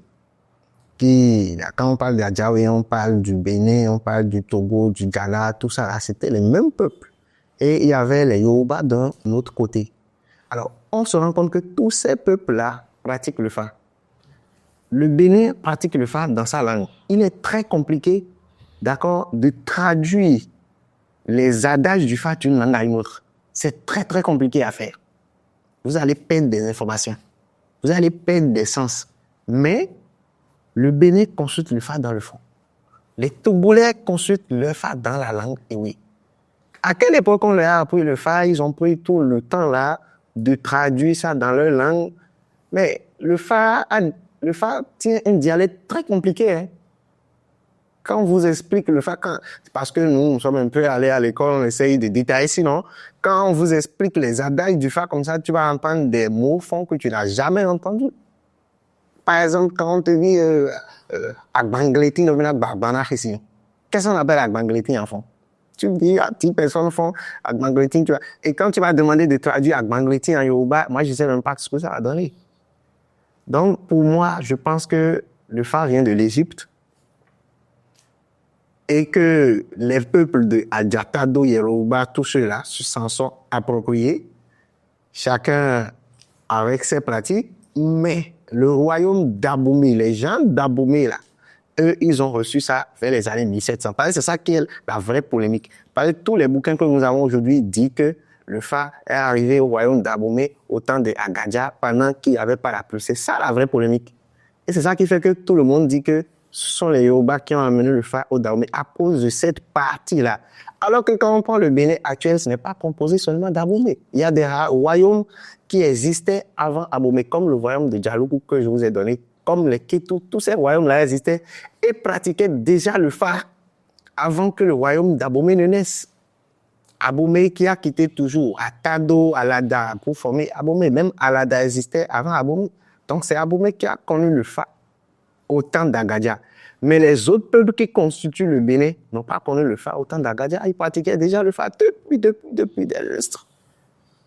quand on parle des Adjaïwe, on parle du Bénin, on parle du Togo, du Ghana, tout ça, là, c'était les mêmes peuples. Et il y avait les Yoruba d'un autre côté. Alors, on se rend compte que tous ces peuples-là pratiquent le Fa. Le Bénin pratique le Fa dans sa langue. Il est très compliqué, d'accord, de traduire les adages du Fa d'une langue à une autre. C'est très, très compliqué à faire. Vous allez perdre des informations. Vous allez perdre des sens. Mais le Bénin consulte le Fa dans le fond. Les Togolais consultent le Fa dans la langue, et oui. À quelle époque on leur a appris le Fa? Ils ont pris tout le temps là de traduire ça dans leur langue. Mais le Fa tient un dialecte très compliqué. Hein? Quand on vous explique le Fa, parce que nous sommes un peu allés à l'école, on essaye de détailler. Sinon, quand on vous explique les adages du Fa comme ça, tu vas entendre des mots fonds que tu n'as jamais entendus. Par exemple, quand on te dit Agbangleti, qu'est-ce qu'on appelle Agbangleti en fond? Tu me dis, 10 personnes font Agbangleti, tu vois. Et quand tu vas demander de traduire Agbangleti en Yoruba, moi, je ne sais même pas ce que ça va donner. Donc, pour moi, je pense que le Fa vient de l'Égypte et que les peuples de Adjatado, Yoruba, tous ceux-là s'en sont appropriés, chacun avec ses pratiques, mais le royaume d'Abomey, les gens d'Abomey, là, eux, ils ont reçu ça vers les années 1700. C'est ça qui est la vraie polémique. Parce que tous les bouquins que nous avons aujourd'hui disent que le Fa est arrivé au royaume d'Abomey au temps de Agadia pendant qu'il n'y avait pas la pluie. C'est ça la vraie polémique. Et c'est ça qui fait que tout le monde dit que ce sont les Yoruba qui ont amené le Fa au Dahomey à cause de cette partie-là. Alors que quand on prend le Bénin actuel, ce n'est pas composé seulement d'Abomey. Il y a des royaumes qui existaient avant Abomey, comme le royaume de Djalougou que je vous ai donné, comme les Kétou. Tous ces royaumes-là existaient et pratiquaient déjà le Fa avant que le royaume d'Abomey ne naisse. Abomey qui a quitté toujours Atado, Alada pour former Abomey. Même Alada existait avant Abomey. Donc c'est Abomey qui a connu le Fa au temps d'Agadia. Mais les autres peuples qui constituent le Bénin n'ont pas connu le Fa au temps d'Agadia. Ils pratiquaient déjà le Fa depuis des lustres.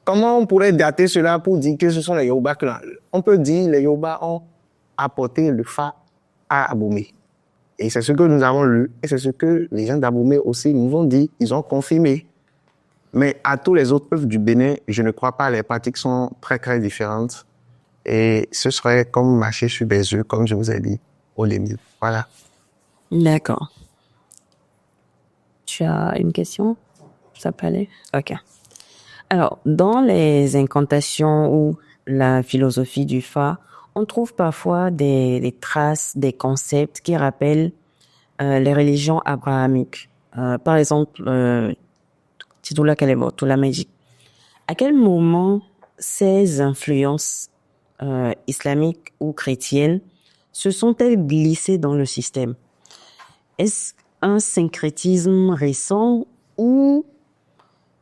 Comment on pourrait dater cela pour dire que ce sont les Yoruba que on peut dire les Yoruba ont apporté le Fa à Abomey. Et c'est ce que nous avons lu et c'est ce que les gens d'Abomey aussi nous ont dit. Ils ont confirmé. Mais à tous les autres peuples du Bénin, je ne crois pas, les pratiques sont très, très différentes. Et ce serait comme marcher sur des œufs, comme je vous ai dit, au début. Voilà. D'accord. Tu as une question? Ça peut aller? OK. Alors, dans les incantations ou la philosophie du Fa, on trouve parfois des traces, des concepts qui rappellent les religions abrahamiques. Par exemple, Titula Kalebo, Tula Magic. À quel moment ces influences islamiques ou chrétiennes se sont-elles glissées dans le système? Est-ce un syncrétisme récent ou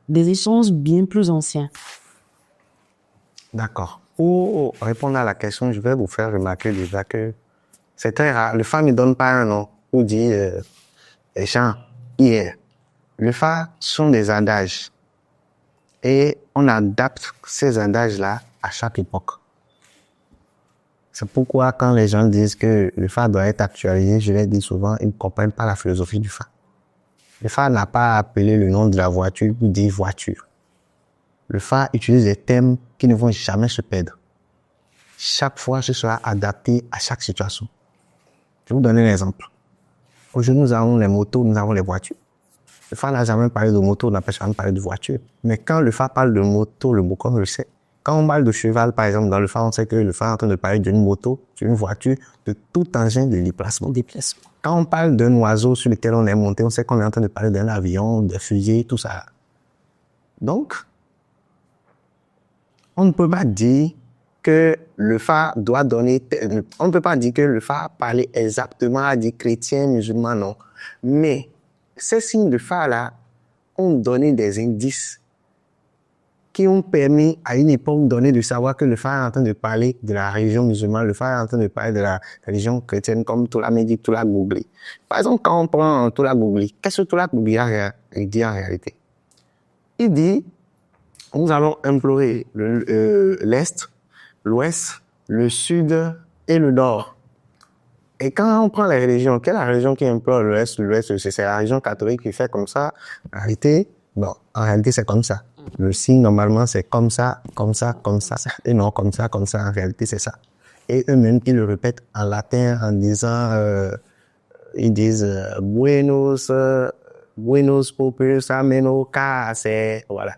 des échanges bien plus anciens? D'accord. Pour répondre à la question, je vais vous faire remarquer déjà que c'est très rare. Le Fa ne donne pas un nom ou dit les gens hier. Le Fa sont des adages. Et on adapte ces adages-là à chaque époque. C'est pourquoi quand les gens disent que le Fa doit être actualisé, je leur dis souvent, ils ne comprennent pas la philosophie du Fa. Le Fa n'a pas appelé le nom de la voiture pour dire voiture. Le Fa utilise des termes qui ne vont jamais se perdre. Chaque fois, ce sera adapté à chaque situation. Je vais vous donner un exemple. Aujourd'hui, nous avons les motos, nous avons les voitures. Le Fa n'a jamais parlé de moto, n'a pas jamais parlé de voiture. Mais quand le Fa parle de moto, le Bokong le sait. Quand on parle de cheval, par exemple, dans le Fa, on sait que le Fa est en train de parler d'une moto, d'une voiture, de tout engin de déplacement. Quand on parle d'un oiseau sur lequel on est monté, on sait qu'on est en train de parler d'un avion, de fusée, tout ça. Donc, on ne peut pas dire que le Fa doit donner... On ne peut pas dire que le Fa parlait exactement à des chrétiens, musulmans, non. Mais ces signes de Fa-là ont donné des indices qui ont permis à une époque donnée de savoir que le Fa est en train de parler de la religion musulmane, le Fa est en train de parler de la religion chrétienne comme Toula Medi, Toula Gougli. Par exemple, quand on prend Toula Gougli, qu'est-ce que Toula Gougli dit en réalité? Il dit, nous allons implorer l'Est, l'Ouest, le Sud et le Nord. Et quand on prend la religion, quelle est la religion qui implore l'Ouest, l'Ouest, c'est la religion catholique qui fait comme ça? En réalité, c'est comme ça. Le signe, normalement, c'est comme ça, comme ça, comme ça. Et non, comme ça, comme ça. En réalité, c'est ça. Et eux-mêmes, ils le répètent en latin en disant, ils disent, Buenos populus ameno case. Voilà.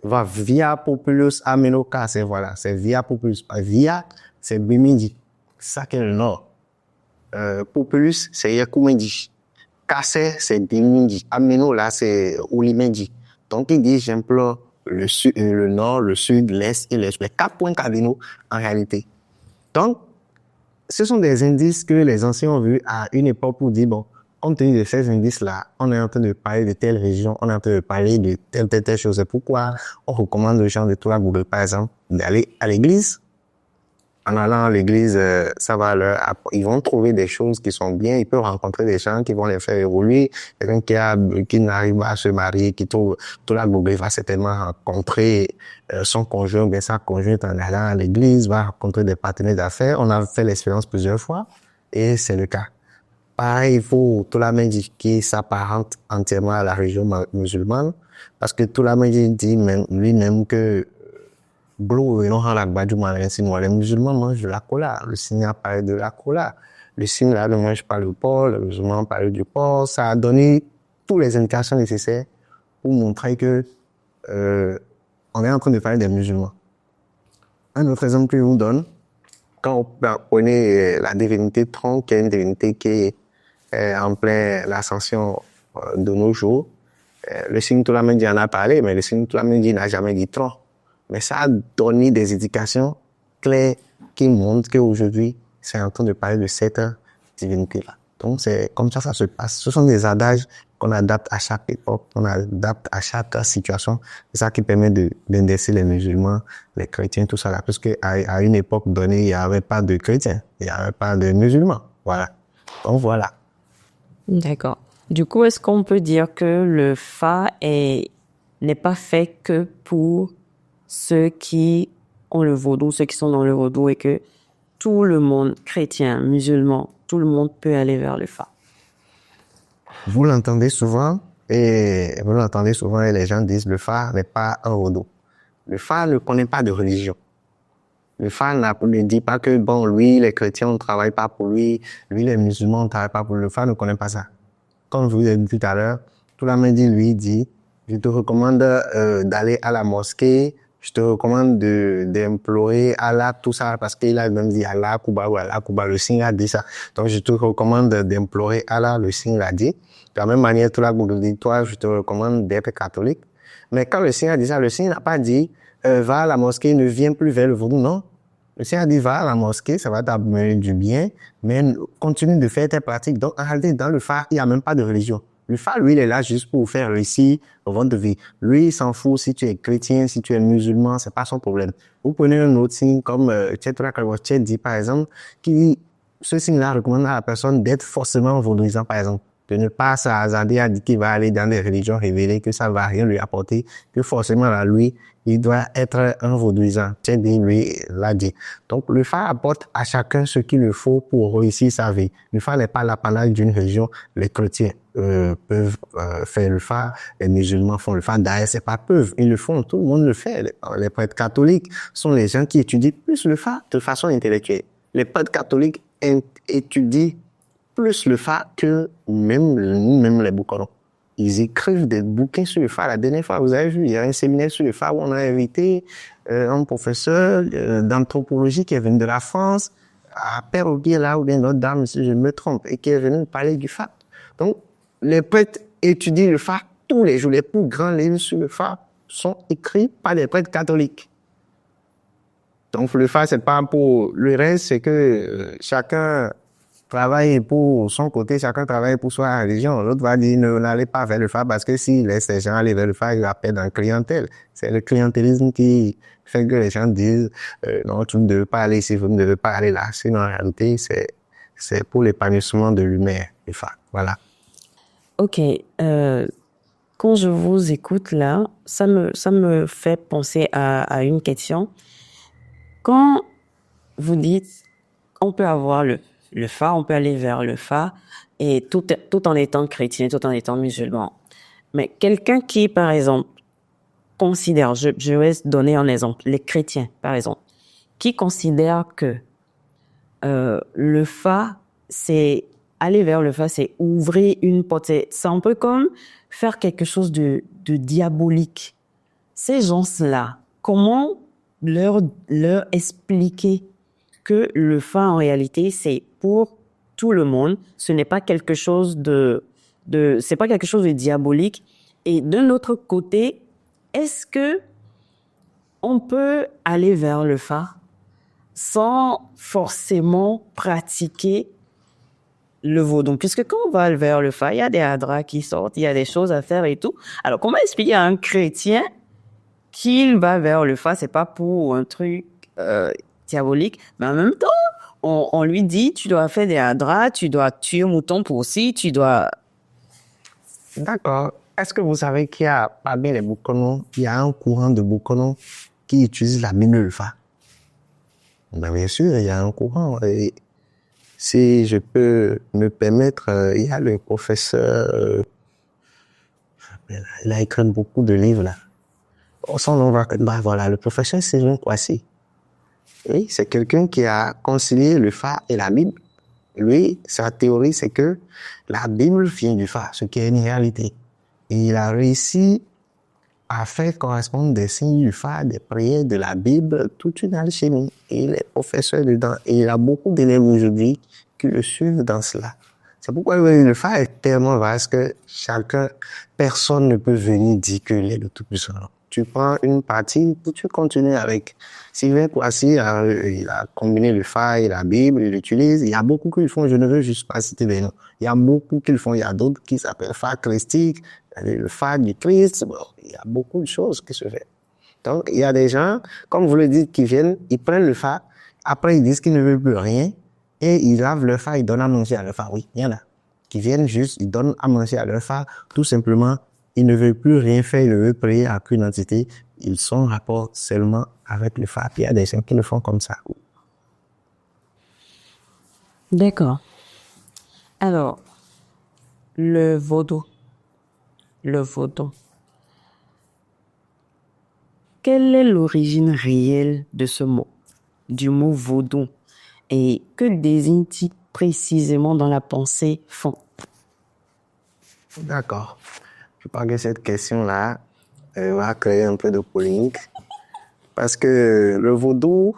Via populus ameno case. Voilà. C'est via populus. Via, c'est Bimidi. Ça qui est le nord. Populus, c'est Yakumedi. Case, c'est Bimidi. Ameno, là, c'est Ulimendi. Donc, il dit, j'implore le nord, le sud, l'est et l'est. Les 4 points cardinaux, en réalité. Donc, ce sont des indices que les anciens ont vus à une époque pour dire, bon, compte tenu de ces indices-là, on est en train de parler de telle région, on est en train de parler de telle chose. C'est pourquoi on recommande aux gens de Toula Google, par exemple, d'aller à l'église. En allant à l'église, ça va ils vont trouver des choses qui sont bien, ils peuvent rencontrer des gens qui vont les faire évoluer. Quelqu'un qui n'arrive pas à se marier, qui trouve Toula Google va certainement rencontrer son conjoint ou bien sa conjointe en allant à l'église, va rencontrer des partenaires d'affaires. On a fait l'expérience plusieurs fois et c'est le cas. Pareil, il faut Toula Medi qui s'apparente entièrement à la religion musulmane parce que Toula Medi dit lui-même que les musulmans mangent de la cola. Le signe a parlé de la cola. Le signe là ne mange pas le porc. Le musulman parle du porc. Ça a donné toutes les indications nécessaires pour montrer que on est en train de parler des musulmans. Un autre exemple que je vous donne, quand on prenait la divinité Tron, qui est une divinité qui est en plein l'ascension de nos jours, le signe Toula Medi en a parlé, mais le signe Toula Medi n'a jamais dit Tron. Mais ça a donné des indications claires qui montrent qu'aujourd'hui, c'est en train de parler de cette divinité-là. Donc, c'est comme ça se passe. Ce sont des adages qu'on adapte à chaque époque, qu'on adapte à chaque situation. C'est ça qui permet d'indexer les musulmans, les chrétiens, tout ça là. Parce qu'à une époque donnée, il n'y avait pas de chrétiens, il n'y avait pas de musulmans. Voilà. Donc, voilà. D'accord. Du coup, est-ce qu'on peut dire que le Fa n'est pas fait que pour ceux qui ont le vaudou, ceux qui sont dans le vaudou, et que tout le monde, chrétien, musulman, tout le monde peut aller vers le Fa? Vous l'entendez souvent, Et vous l'entendez souvent, les gens disent le Fa n'est pas un vaudou. Le Fa ne connaît pas de religion. Le Fa ne dit pas que, bon, lui, les chrétiens ne travaillent pas pour lui, lui, les musulmans ne travaillent pas pour lui. Le Fa ne connaît pas ça. Comme je vous ai dit tout à l'heure, tout la main lui dit, je te recommande d'aller à la mosquée, je te recommande d'implorer Allah, tout ça, parce qu'il a même dit Allah, Kuba, le signe a dit ça. Donc, je te recommande d'implorer Allah, le signe l'a dit. De la même manière, tout la Bible dit, toi, je te recommande d'être catholique. Mais quand le signe a dit ça, le signe n'a pas dit, va à la mosquée, ne viens plus vers le vaudou, non. Le Seigneur a dit, va à la mosquée, ça va t'amener du bien, mais continue de faire tes pratiques. Donc, en réalité, dans le Fa, il n'y a même pas de religion. Le Fa, lui, il est là juste pour vous faire réussir au ventre de vie. Lui, il s'en fout si tu es chrétien, si tu es musulman, c'est pas son problème. Vous prenez un autre signe comme Chetra Kalwachet dit, par exemple, ce signe-là recommande à la personne d'être forcément vaudouisant, par exemple. De ne pas s'hasarder à dire qu'il va aller dans des religions révélées, que ça va rien lui apporter, que forcément, là, lui, il doit être un vaudouisant. Tchèdi, lui, l'a dit. Donc, le Fa apporte à chacun ce qu'il lui faut pour réussir sa vie. Le Fa n'est pas l'apanage d'une religion. Les chrétiens peuvent faire le Fa, les musulmans font le Fa. D'ailleurs, c'est pas peuvent, ils le font, tout le monde le fait. Les prêtres catholiques sont les gens qui étudient plus le Fa de façon intellectuelle. Les prêtres catholiques étudient plus le Fa que même les Boukonos. Ils écrivent des bouquins sur le Fa. La dernière fois, vous avez vu, il y a un séminaire sur le Fa où on a invité un professeur d'anthropologie qui est venu de la France, à Péroguier, là, ou bien l'autre dame, si je me trompe, et qui est venu nous parler du Fa. Donc, les prêtres étudient le Fa tous les jours. Les plus grands livres sur le Fa sont écrits par les prêtres catholiques. Donc, le Fa, c'est pas pour le reste, c'est que chacun travaille pour son côté, chacun travaille pour sa religion. L'autre va dire, n'allez pas vers le Fa parce que s'il laisse les gens aller vers le Fa, il va perdre en clientèle. C'est le clientélisme qui fait que les gens disent, non, tu ne devais pas aller ici, vous ne devez pas aller là. Sinon, en réalité, c'est pour l'épanouissement de l'humain, le Fa. Voilà. Ok. Quand je vous écoute là, ça me fait penser à une question. Quand vous dites, on peut avoir le Fa, on peut aller vers le Fa, et tout en étant chrétien, tout en étant musulman. Mais quelqu'un qui, par exemple, considère, je vais donner un exemple, les chrétiens, par exemple, qui considèrent que le Fa, c'est aller vers le Fa, c'est ouvrir une porte. C'est un peu comme faire quelque chose de diabolique. Ces gens-là, comment leur expliquer que le Fa, en réalité, c'est pour tout le monde. Ce n'est pas quelque chose c'est pas quelque chose de diabolique. Et d'un autre côté, est-ce que on peut aller vers le Fa sans forcément pratiquer le vaudou? Puisque quand on va vers le Fa, il y a des hadras qui sortent, il y a des choses à faire et tout. Alors, comment expliquer à un chrétien qu'il va vers le Fa, c'est pas pour un truc diabolique, mais en même temps, on lui dit, tu dois faire des hadras, tu dois tuer un mouton pour aussi, tu dois... D'accord. Est-ce que vous savez qu'il y a, parmi les Boukonos, il y a un courant de Boukonos qui utilise la Bible le Fa? Ben, bien sûr, il y a un courant. Et si je peux me permettre, il y a le professeur, il a écrit beaucoup de livres là. Son nom va, voilà, le professeur Sylvain Kouassi. Oui, c'est quelqu'un qui a concilié le Fa et la Bible. Lui, sa théorie, c'est que la Bible vient du Fa, ce qui est une réalité. Et il a réussi à faire correspondre des signes du Fa, des prières de la Bible, toute une alchimie. Et il est professeur dedans. Et il a beaucoup d'élèves aujourd'hui qui le suivent dans cela. C'est pourquoi le Fa est tellement vaste que personne ne peut venir dire qu'il est le Tout-Puissant. Tu prends une partie, tu continues avec. Sylvain Kouassi, il a combiné le Fa et la Bible, il l'utilise. Il y a beaucoup qui le font, je ne veux juste pas citer des noms. Il y a beaucoup qui le font, il y a d'autres qui s'appellent Fa christique, le Fa du Christ. Bon, il y a beaucoup de choses qui se font. Donc, il y a des gens, comme vous le dites, qui viennent, ils prennent le Fa, après ils disent qu'ils ne veulent plus rien, et ils lavent le Fa, ils donnent à manger à leur Fa. Oui, il y en a qui viennent juste, ils donnent à manger à leur Fa, tout simplement. Ils ne veulent plus rien faire, ils ne veulent prier à qu'une entité. Ils sont en rapport seulement avec le Fa. Puis il y a des gens qui le font comme ça. D'accord. Alors, le vaudou. le vaudou. Quelle est l'origine réelle de ce mot, du mot vaudou? Et que désigne-t-il précisément dans la pensée fond? D'accord. Je pense que cette question-là va créer un peu de polémique. Parce que le vaudou,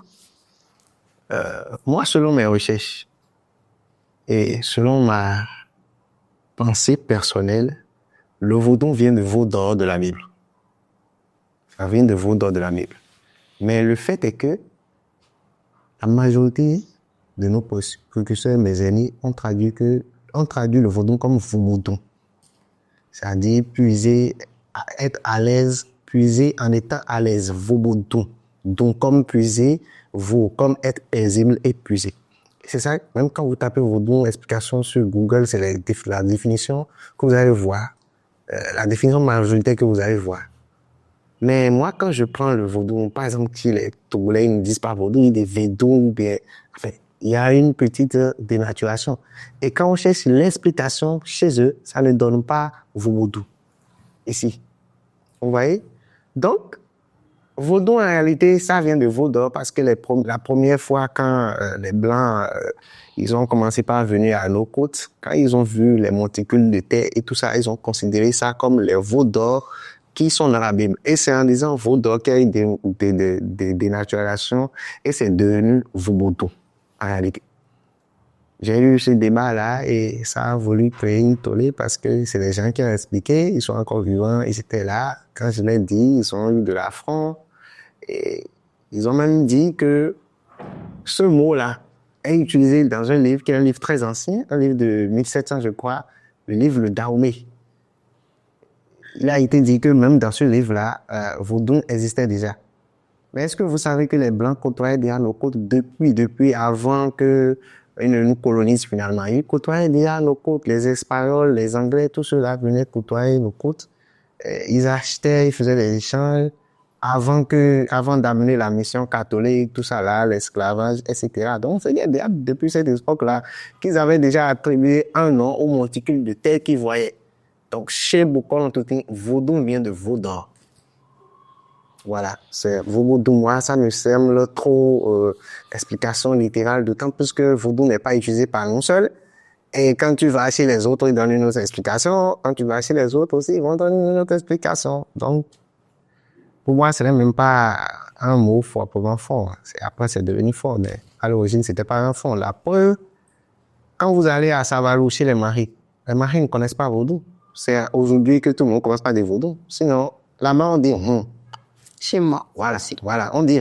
moi, selon mes recherches et selon ma pensée personnelle, le vaudou vient de veau d'or de la Bible. Ça vient de veau d'or de la Bible. Mais le fait est que la majorité de nos précurseurs, mes aînés, ont traduit le vaudou comme vaudou. C'est-à-dire puiser, être à l'aise, puiser en étant à l'aise, vaudou. Donc comme puiser, comme être paisible et puiser. C'est ça, même quand vous tapez vaudou, explication sur Google, c'est la définition que vous allez voir, la définition majoritaire que vous allez voir. Mais moi, quand je prends le vaudou, par exemple, si les Togolais ne disent pas vaudou, ils disent védou, ou bien, enfin, il y a une petite dénaturation. Et quand on cherche l'explication chez eux, ça ne donne pas vaudou. Ici. Vous voyez? Donc, vaudou, en réalité, ça vient de veau d'or parce que la première fois quand les Blancs, ils ont commencé par venir à nos côtes, quand ils ont vu les monticules de terre et tout ça, ils ont considéré ça comme les veaux d'or qui sont dans la Bible. Et c'est en disant veau d'or qu'il y a eu des dénaturations et c'est devenu vaudou, en réalité. J'ai eu ce débat-là et ça a voulu créer une tollée parce que c'est les gens qui ont expliqué, ils sont encore vivants, ils étaient là. Quand je l'ai dit, ils ont eu de l'affront et ils ont même dit que ce mot-là est utilisé dans un livre qui est un livre très ancien, un livre de 1700, je crois, le livre Le Dahomey. Il a été dit que même dans ce livre-là, vaudou existait déjà. Mais est-ce que vous savez que les Blancs côtoyaient déjà nos côtes depuis avant que ils ne nous colonisent finalement? Ils côtoyaient déjà nos côtes. Les Espagnols, les Anglais, tous ceux-là venaient côtoyer nos côtes. Ils achetaient, ils faisaient des échanges avant d'amener la mission catholique, tout ça là, l'esclavage, etc. Donc, c'est déjà depuis cette époque-là qu'ils avaient déjà attribué un nom au monticule de terre qu'ils voyaient. Donc, chez Bokol, vaudou vient de veau d'or. Voilà, c'est vaudou. Moi, ça me semble trop explication littérale, d'autant plus que vaudou n'est pas utilisé par nous seuls. Et quand tu vas chez les autres, ils donnent une autre explication. Quand tu vas chez les autres aussi, ils vont donner une autre explication. Donc, pour moi, ce n'est même pas un mot proprement fort. Après, c'est devenu fort, mais à l'origine, c'était pas un fort. La preuve, quand vous allez à Savalou chez les maris ne connaissent pas vaudou. C'est aujourd'hui que tout le monde commence par des vaudous. Sinon, là-bas, on dit Chez moi. Voilà, on dit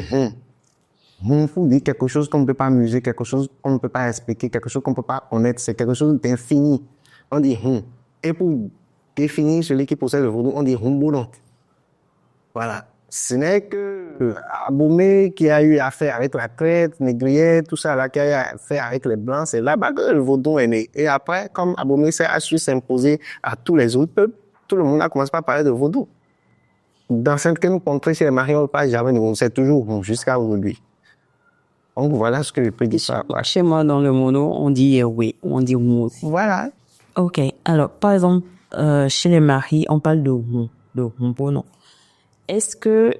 pour dire quelque chose qu'on ne peut pas mesurer, quelque chose qu'on ne peut pas expliquer, quelque chose qu'on ne peut pas connaître, c'est quelque chose d'infini. On dit Et pour définir celui qui possède le vaudou, on dit humboulante. Voilà. Ce n'est que Abomey qui a eu affaire avec la traite, négrière, tout ça là, qui a eu affaire avec les Blancs, c'est là-bas que le vaudou est né. Et après, comme Abomey a su s'imposer à tous les autres peuples, tout le monde a commencé par parler de vaudou. Dans certaines contrées, chez les maris, on ne parle jamais de vaudou, c'est toujours jusqu'à aujourd'hui. Donc voilà ce que je peux dire. Chez moi, dans le mono, on dit oui, on dit mou. Voilà. Ok, alors par exemple, chez les maris, on parle de humbono. Est-ce que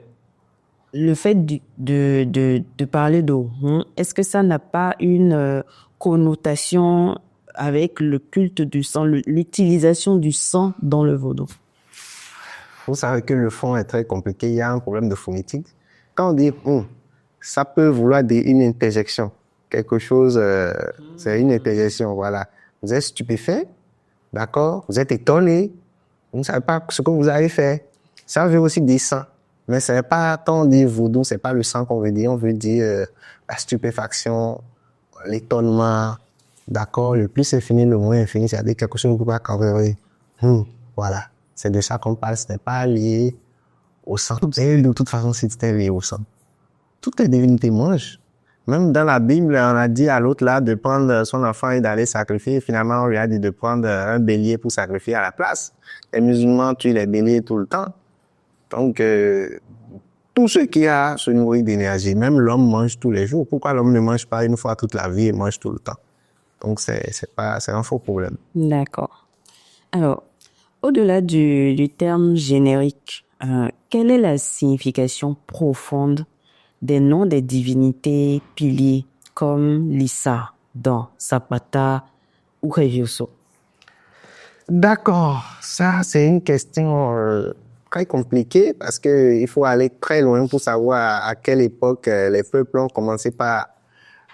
le fait de parler de hum, est-ce que ça n'a pas une connotation avec le culte du sang, l'utilisation du sang dans le vaudou? Vous savez que le fond est très compliqué, il y a un problème de phonétique. Quand on dit hum, ça peut vouloir dire une interjection. Quelque chose, c'est une interjection, voilà. Vous êtes stupéfait, d'accord? Vous êtes étonné, vous ne savez pas ce que vous avez fait. Ça veut aussi dire sang. Mais ce n'est pas, quand on dit vaudou, c'est pas le sang qu'on veut dire. On veut dire la stupéfaction, l'étonnement. D'accord? Le plus infini, le moins infini, c'est-à-dire quelque chose qu'on ne peut pas converger. Voilà. C'est de ça qu'on parle. Ce n'est pas lié au sang. De toute façon, c'était lié au sang. Toutes les divinités mangent. Même dans la Bible, on a dit à l'autre là de prendre son enfant et d'aller sacrifier. Finalement, on lui a dit de prendre un bélier pour sacrifier à la place. Les musulmans tuent les béliers tout le temps. Donc, tout ce qui a se nourrit d'énergie, même l'homme mange tous les jours. Pourquoi l'homme ne mange pas une fois toute la vie et mange tout le temps? Donc, c'est un faux problème. D'accord. Alors, Au-delà du terme générique, quelle est la signification profonde des noms des divinités piliers comme Lisa, Dan, Zapata ou Revioso? D'accord, ça c'est une question très compliquée parce que il faut aller très loin pour savoir à quelle époque les peuples ont commencé par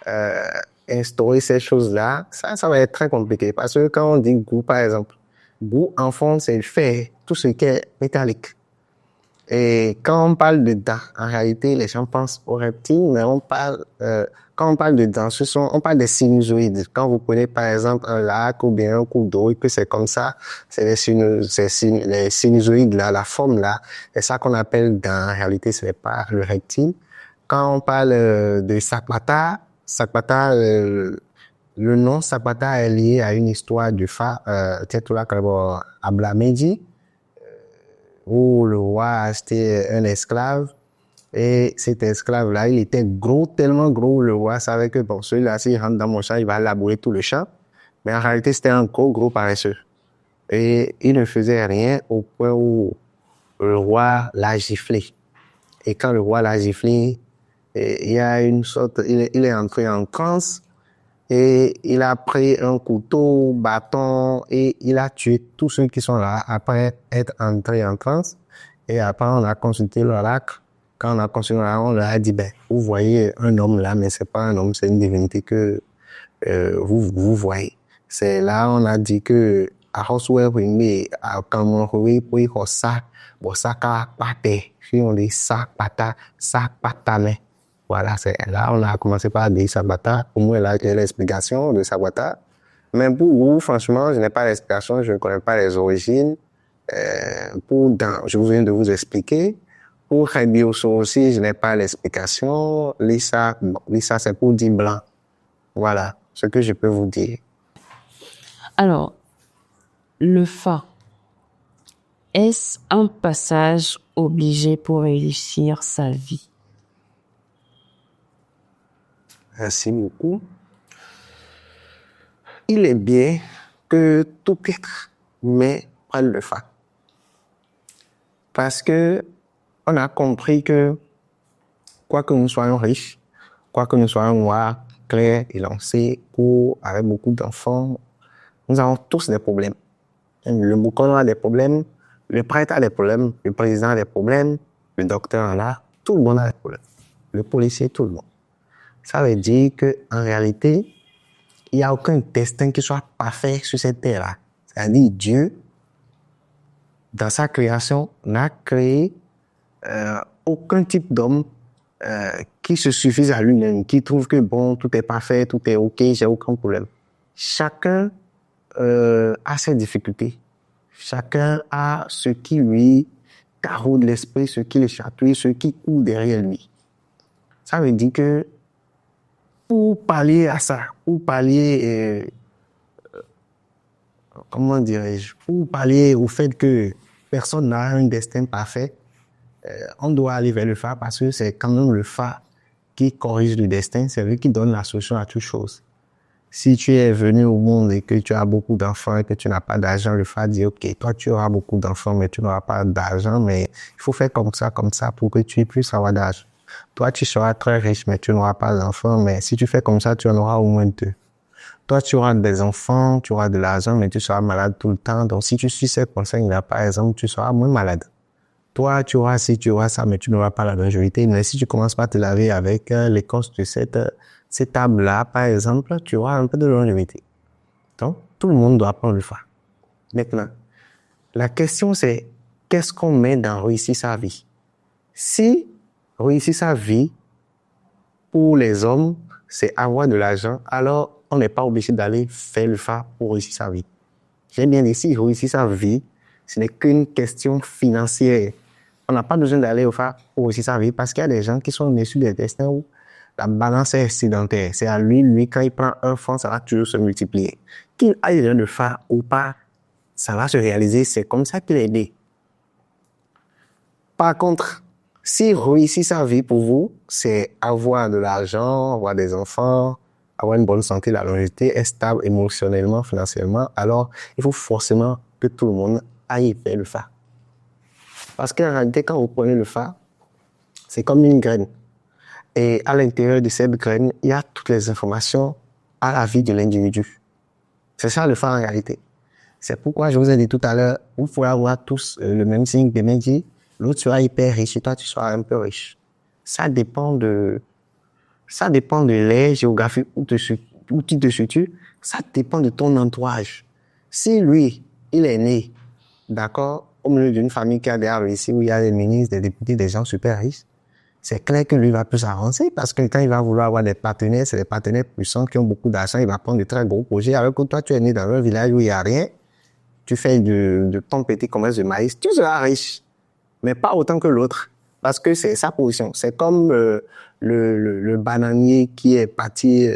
euh, instaurer ces choses-là. Ça va être très compliqué parce que quand on dit goût, par exemple, goût en fond c'est faire tout ce qui est métallique. Et quand on parle de dents, en réalité, les gens pensent aux reptiles, mais quand on parle de dents, on parle des sinusoïdes. Quand vous prenez, par exemple, un lac ou bien un cours d'eau et que c'est comme ça, c'est les sinusoïdes là, la forme là, c'est ça qu'on appelle dents. En réalité, ce n'est pas le reptile. Quand on parle de Sakpata, le nom Sakpata est lié à une histoire du phare, Tetula Kalbo Ablameji, où le roi a acheté un esclave et cet esclave-là, il était gros, tellement gros, le roi savait que bon, celui-là, s'il rentre dans mon champ, il va labourer tout le champ. Mais en réalité, c'était un gros paresseux. Et il ne faisait rien au point où le roi l'a giflé. Et quand le roi l'a giflé, il y a une sorte, il est entré en transe et il a pris un couteau, bâton et il a tué tous ceux qui sont là après être entré en transe. Et après, on a consulté l'oracle. Quand on a consulté l'oracle, on leur a dit, ben, vous voyez un homme là, mais c'est pas un homme, c'est une divinité que vous voyez. C'est là, on a dit que à Roswell, quand on oui, ça, bon, ça, pate, si on dit ça, patane. Voilà, c'est là, on a commencé par dire Sabata. Pour moi, là, j'ai l'explication de Sabata. Mais pour vous, franchement, je n'ai pas l'explication, je ne connais pas les origines. Je viens de vous expliquer. Pour Rebioso aussi, je n'ai pas l'explication. Lisa, c'est pour dire blanc. Voilà ce que je peux vous dire. Alors, le fa, est-ce un passage obligé pour réussir sa vie? Merci beaucoup. Il est bien que tout être humain prenne le fa. Parce que on a compris que quoi que nous soyons riches, quoi que nous soyons noirs, clairs, élancés, courts, avec beaucoup d'enfants, nous avons tous des problèmes. Le mouton a des problèmes, le prêtre a des problèmes, le président a des problèmes, le docteur en a, tout le monde a des problèmes. Le policier, tout le monde. Ça veut dire qu'en réalité, il n'y a aucun destin qui soit parfait sur cette terre-là. C'est-à-dire Dieu, dans sa création, n'a créé aucun type d'homme qui se suffise à lui-même, qui trouve que bon, tout est parfait, tout est OK, j'ai aucun problème. Chacun a ses difficultés. Chacun a ce qui lui taraude l'esprit, ce qui le chatouille, ce qui court derrière lui. Ça veut dire que pour pallier à ça, pour pallier, comment dirais-je, pour pallier au fait que personne n'a un destin parfait, on doit aller vers le phare parce que c'est quand même le phare qui corrige le destin, c'est lui qui donne la solution à toute chose. Si tu es venu au monde et que tu as beaucoup d'enfants et que tu n'as pas d'argent, le phare dit, OK, toi tu auras beaucoup d'enfants mais tu n'auras pas d'argent, mais il faut faire comme ça pour que tu puisses avoir d'argent. Toi, tu seras très riche, mais tu n'auras pas d'enfants. Mais si tu fais comme ça, tu en auras au moins 2. Toi, tu auras des enfants, tu auras de l'argent, mais tu seras malade tout le temps. Donc, si tu suis ces conseils-là, par exemple, tu seras moins malade. Toi, tu auras ça, mais tu n'auras pas la longévité. Mais si tu commences par te laver avec l'écorce de cette table-là, par exemple, tu auras un peu de longévité. Donc, tout le monde doit prendre le phare. Maintenant, la question c'est, qu'est-ce qu'on met dans réussir sa vie? Si réussir sa vie, pour les hommes, c'est avoir de l'argent, alors on n'est pas obligé d'aller faire le phare pour réussir sa vie. J'ai bien dit, si réussir sa vie, ce n'est qu'une question financière. On n'a pas besoin d'aller au phare pour réussir sa vie parce qu'il y a des gens qui sont nés sur des destins où la balance est sédentaire. C'est à lui, quand il prend un franc, ça va toujours se multiplier. Qu'il aille dans le phare ou pas, ça va se réaliser. C'est comme ça qu'il est né. Par contre, si réussir sa vie pour vous, c'est avoir de l'argent, avoir des enfants, avoir une bonne santé, la longévité, être stable émotionnellement, financièrement, alors il faut forcément que tout le monde à hyper le phare. Parce qu'en réalité, quand vous prenez le phare, c'est comme une graine. Et à l'intérieur de cette graine, il y a toutes les informations à la vie de l'individu. C'est ça le phare en réalité. C'est pourquoi je vous ai dit tout à l'heure, vous pouvez avoir tous le même signe de métier, l'autre sera hyper riche et toi tu seras un peu riche. Ça dépend de l'aire géographique où tu te situes, ça dépend de ton entourage. Si lui, il est né, d'accord, au milieu d'une famille qui a déjà réussi, où il y a des ministres, des députés, des gens super riches, c'est clair que lui va plus avancer parce que quand il va vouloir avoir des partenaires, c'est des partenaires puissants qui ont beaucoup d'argent, il va prendre de très gros projets. Alors que toi, tu es né dans un village où il n'y a rien, tu fais de ton petit commerce de maïs, tu seras riche, mais pas autant que l'autre, parce que c'est sa position. C'est comme le bananier qui est parti,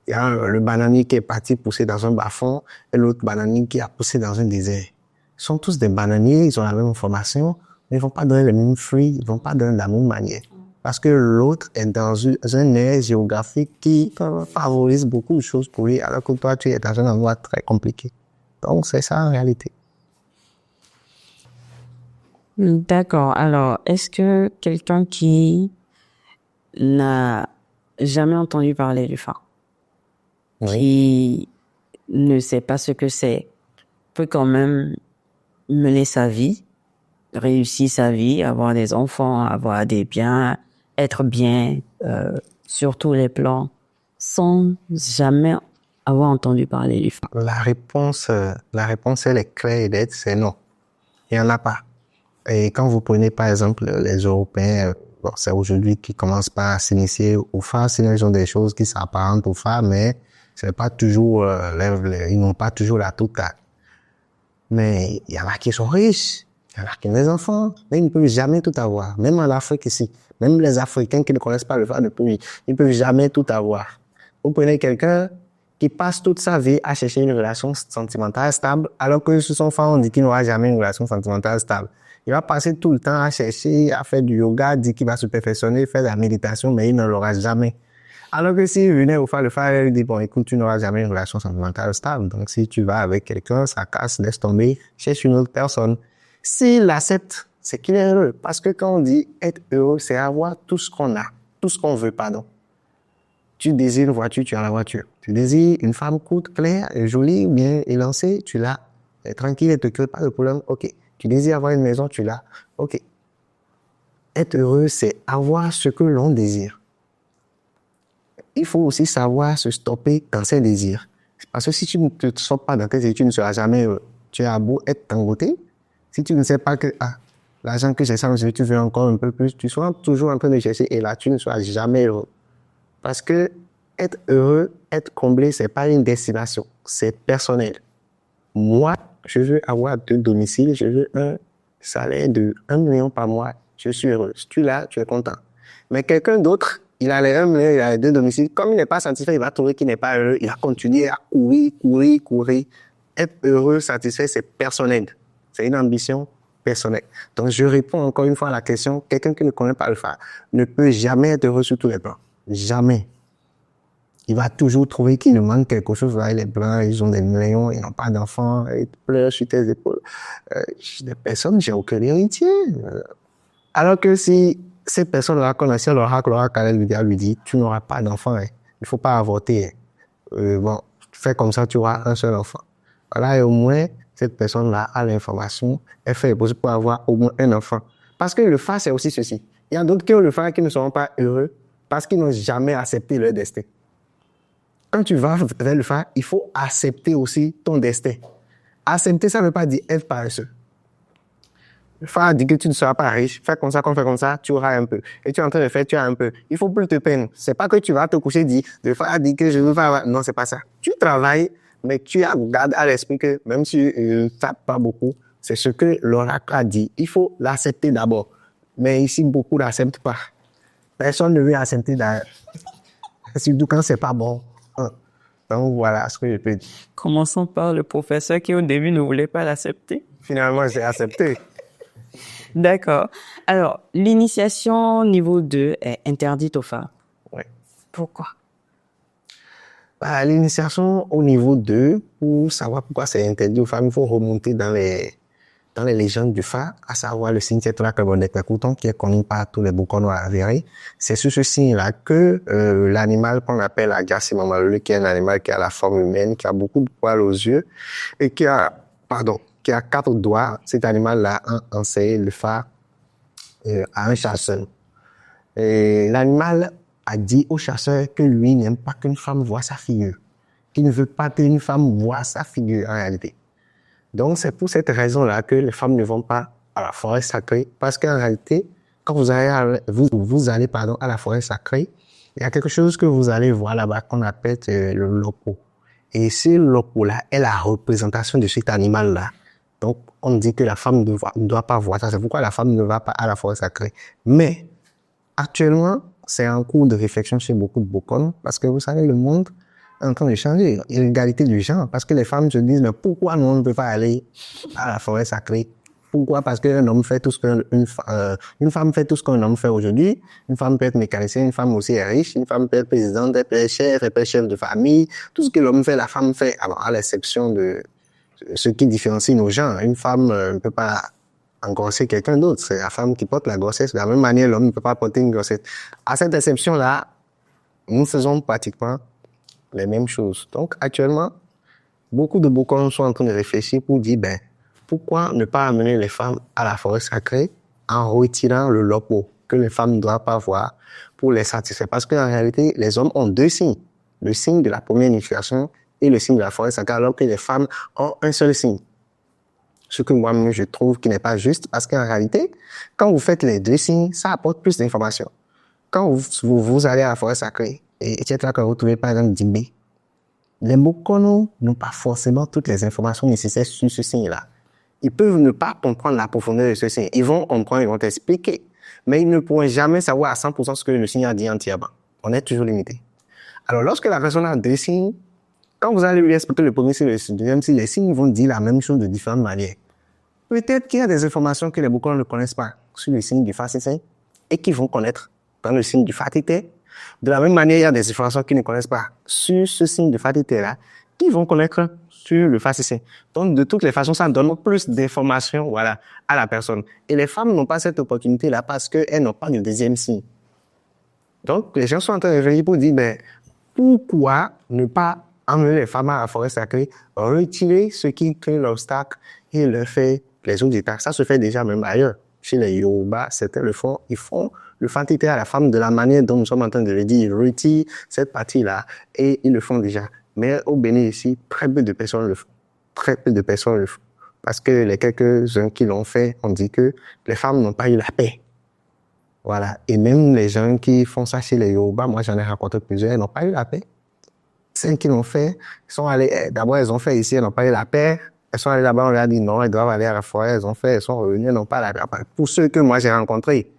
il y a le bananier qui est parti pousser dans un bas-fond et l'autre bananier qui a poussé dans un désert. Ils sont tous des bananiers, ils ont la même formation, mais ils vont pas donner les mêmes fruits, ils vont pas donner de la même manière. Parce que l'autre est dans un aire géographique qui favorise beaucoup de choses pour lui, alors que toi, tu es dans un endroit très compliqué. Donc, c'est ça en réalité. D'accord. Alors, est-ce que quelqu'un qui n'a jamais entendu parler du phare, qui ne sait pas ce que c'est, peut quand même mener sa vie, réussir sa vie, avoir des enfants, avoir des biens, être bien sur tous les plans, sans jamais avoir entendu parler du phare? La réponse, elle est claire et nette, c'est non. Il n'y en a pas. Et quand vous prenez par exemple les Européens, bon, c'est aujourd'hui qu'ils commencent pas à s'initier au phare, sinon ils ont des choses qui s'apparentent au phare, mais c'est pas toujours, ils n'ont pas toujours la totale. Mais il y en a qui sont riches, il y en a qui ont des enfants, mais ils ne peuvent jamais tout avoir. Même en Afrique ici, même les Africains qui ne connaissent pas le phare ils ne peuvent jamais tout avoir. Vous prenez quelqu'un qui passe toute sa vie à chercher une relation sentimentale stable, alors que sur son phare, on dit qu'il n'aura jamais une relation sentimentale stable. Il va passer tout le temps à chercher, à faire du yoga, dit qu'il va se perfectionner, faire de la méditation, mais il ne l'aura jamais. Alors que s'il venait au phare, le phare, il dit, bon, écoute, tu n'auras jamais une relation sentimentale stable. Donc, si tu vas avec quelqu'un, ça casse, laisse tomber, cherche une autre personne. S'il l'accepte, c'est qu'il est heureux. Parce que quand on dit être heureux, c'est avoir tout ce qu'on a, tout ce qu'on veut, pardon. Tu désires une voiture, tu as la voiture. Tu désires une femme courte, claire, jolie, bien élancée, tu l'as. Elle est tranquille, elle te crée pas de problème, ok. Tu désires avoir une maison, tu l'as, ok. Être heureux, c'est avoir ce que l'on désire. Il faut aussi savoir se stopper dans ses désirs. Parce que si tu ne te stoppes pas dans tes désirs, tu ne seras jamais heureux. Tu as beau être tangoté, si tu ne sais pas que l'argent que j'ai ça, tu veux encore un peu plus, tu seras toujours en train de chercher et là, tu ne seras jamais heureux. Parce que être heureux, être comblé, c'est pas une destination, c'est personnel. Moi, je veux avoir 2 domiciles, je veux un salaire de 1 million par mois, je suis heureux. Si tu l'as, tu es content. Mais quelqu'un d'autre, il a les 1 million, il a les 2 domiciles, comme il n'est pas satisfait, il va trouver qu'il n'est pas heureux, il va continuer à courir. Être heureux, satisfait, c'est personnel. C'est une ambition personnelle. Donc, je réponds encore une fois à la question, quelqu'un qui ne connaît pas le phare ne peut jamais être heureux sur tous les plans. Jamais. Il va toujours trouver qu'il nous manque quelque chose. Là, il est blanc, ils ont des millions, ils n'ont pas d'enfants, ils pleurent sur tes épaules. Des personnes, j'ai aucun héritier. Alors que si ces personnes-là connaissent l'oracle lui dit, tu n'auras pas d'enfant, hein. Il ne faut pas avorter. Hein. Bon, fais comme ça, tu auras un seul enfant. Voilà, et au moins, cette personne-là a l'information, elle fait le possible pour avoir au moins un enfant. Parce que le phare, c'est aussi ceci. Il y a d'autres qui ont le phare qui ne seront pas heureux parce qu'ils n'ont jamais accepté leur destin. Quand tu vas vers le phare, il faut accepter aussi ton destin. Accepter, ça ne veut pas dire être paresseux. Le phare dit que tu ne seras pas riche. Fais comme ça, tu auras un peu. Et tu es en train de faire, tu as un peu. Il faut plus te peindre. C'est pas que tu vas te coucher et dire, le phare dit que je veux pas. Non, c'est pas ça. Tu travailles, mais tu gardes à l'esprit que même si tu ne tapes pas beaucoup, c'est ce que l'oracle a dit. Il faut l'accepter d'abord. Mais ici, beaucoup ne l'acceptent pas. Personne ne veut accepter d'ailleurs. Surtout quand c'est pas bon. Donc voilà ce que je peux dire. Commençons par le professeur qui au début ne voulait pas l'accepter. Finalement, j'ai accepté. D'accord. Alors, l'initiation niveau 2 est interdite aux femmes. Oui. Pourquoi? L'initiation au niveau 2, pour savoir pourquoi c'est interdit aux femmes, il faut remonter dans les dans les légendes du Fa, à savoir le signe Tetracarbonète-Couton, qui est connu par tous les Bokano avérés. C'est sur ce signe-là que l'animal qu'on appelle Agassimamalulu, qui est un animal qui a la forme humaine, qui a beaucoup de poils aux yeux, et qui a 4 doigts, cet animal-là a enseigné le Fa à un chasseur. Et l'animal a dit au chasseur que lui n'aime pas qu'une femme voie sa figure, qu'il ne veut pas qu'une femme voie sa figure en réalité. Donc c'est pour cette raison-là que les femmes ne vont pas à la forêt sacrée, parce qu'en réalité, quand vous allez à la forêt sacrée, il y a quelque chose que vous allez voir là-bas qu'on appelle le lopo. Et ce lopo-là est la représentation de cet animal-là. Donc on dit que la femme ne doit pas voir ça, c'est pourquoi la femme ne va pas à la forêt sacrée. Mais actuellement, c'est en cours de réflexion chez beaucoup de Bokano, parce que vous savez, le monde est en train de changer. Il y a l'égalité du genre, parce que les femmes se disent, mais pourquoi nous, on ne peut pas aller à la forêt sacrée? Pourquoi? Parce qu'un homme fait tout ce une femme fait tout ce qu'un homme fait aujourd'hui. Une femme peut être mécanicienne, une femme aussi est riche, une femme peut être présidente, elle peut être chef de famille. Tout ce que l'homme fait, la femme fait, alors, à l'exception de ce qui différencie nos gens. Une femme ne peut pas engrosser quelqu'un d'autre. C'est la femme qui porte la grossesse. De la même manière, l'homme ne peut pas porter une grossesse. À cette exception-là, nous faisons pratiquement les mêmes choses. Donc, actuellement, beaucoup de Bokano sont en train de réfléchir pour dire, pourquoi ne pas amener les femmes à la forêt sacrée en retirant le lopo que les femmes ne doivent pas voir pour les satisfaire? Parce qu'en réalité, les hommes ont 2 signes. Le signe de la première initiation et le signe de la forêt sacrée, alors que les femmes ont un seul signe. Ce que moi, je trouve qui n'est pas juste, parce qu'en réalité, quand vous faites les 2 signes, ça apporte plus d'informations. Quand vous allez à la forêt sacrée, et etc., quand vous trouvez par exemple Djibé, les Bokano n'ont pas forcément toutes les informations nécessaires sur ce signe-là. Ils peuvent ne pas comprendre la profondeur de ce signe. Ils vont comprendre, ils vont t'expliquer, mais ils ne pourront jamais savoir à 100% ce que le signe a dit entièrement. On est toujours limité. Alors, lorsque la personne a 2 signes, quand vous allez lui expliquer le premier signe et le deuxième signe, les signes vont dire la même chose de différentes manières. Peut-être qu'il y a des informations que les Bokano ne connaissent pas sur le signe du Fa Sissin et qu'ils vont connaître dans le signe du Fa Tété. De la même manière, il y a des informations qu'ils ne connaissent pas sur ce signe de Fa Tété-là qu'ils vont connaître sur le Fa Sissin. Donc, de toutes les façons, ça donne plus d'informations, à la personne. Et les femmes n'ont pas cette opportunité-là parce qu'elles n'ont pas de deuxième signe. Donc, les gens sont en train de réfléchir pour dire, pourquoi ne pas emmener les femmes à la forêt sacrée, retirer ce qui crée l'obstacle et le fait les autres états. Ça se fait déjà même ailleurs. Chez les Yoruba, certains le font. Ils font le Fa Tété à la femme de la manière dont nous sommes en train de le dire. Ils retirent cette partie-là et ils le font déjà. Mais au Bénin ici, très peu de personnes le font. Très peu de personnes le font. Parce que les quelques-uns qui l'ont fait ont dit que les femmes n'ont pas eu la paix. Voilà. Et même les gens qui font ça chez les Yoruba, moi j'en ai rencontré plusieurs, elles n'ont pas eu la paix. Celles qui l'ont fait, sont allées, d'abord elles ont fait ici, elles n'ont pas eu la paix. Elles sont allées là-bas, on leur a dit non, elles doivent aller à la forêt, elles ont fait, elles sont revenues, elles n'ont pas la paix. Pour ceux que moi j'ai rencontrés,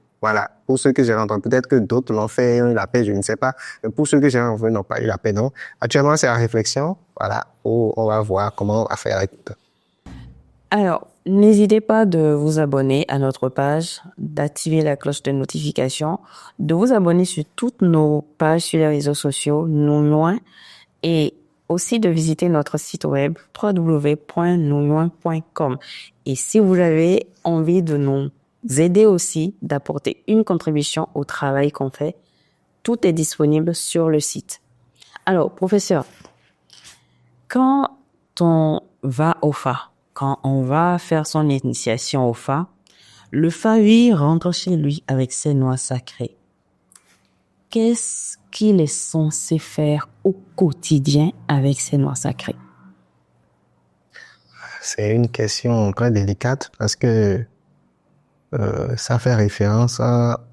pour ceux que j'ai rencontrés, peut-être que d'autres l'ont fait, ont eu la paix, je ne sais pas. Mais pour ceux que j'ai rencontrés, n'ont pas eu la paix, non. Actuellement, c'est la réflexion, où on va voir comment on va faire avec tout. Alors, n'hésitez pas de vous abonner à notre page, d'activer la cloche de notification, de vous abonner sur toutes nos pages sur les réseaux sociaux, non loin, et aussi de visiter notre site web www.nonloin.com. Et si vous avez envie de nous aider aussi, d'apporter une contribution au travail qu'on fait, tout est disponible sur le site. Alors, professeur, quand on va au Fa, quand on va faire son initiation au Fa, le Fa, lui, rentre chez lui avec ses noix sacrées. Qu'est-ce qu'il est censé faire au quotidien avec ces noix sacrées? C'est une question très délicate parce que ça fait référence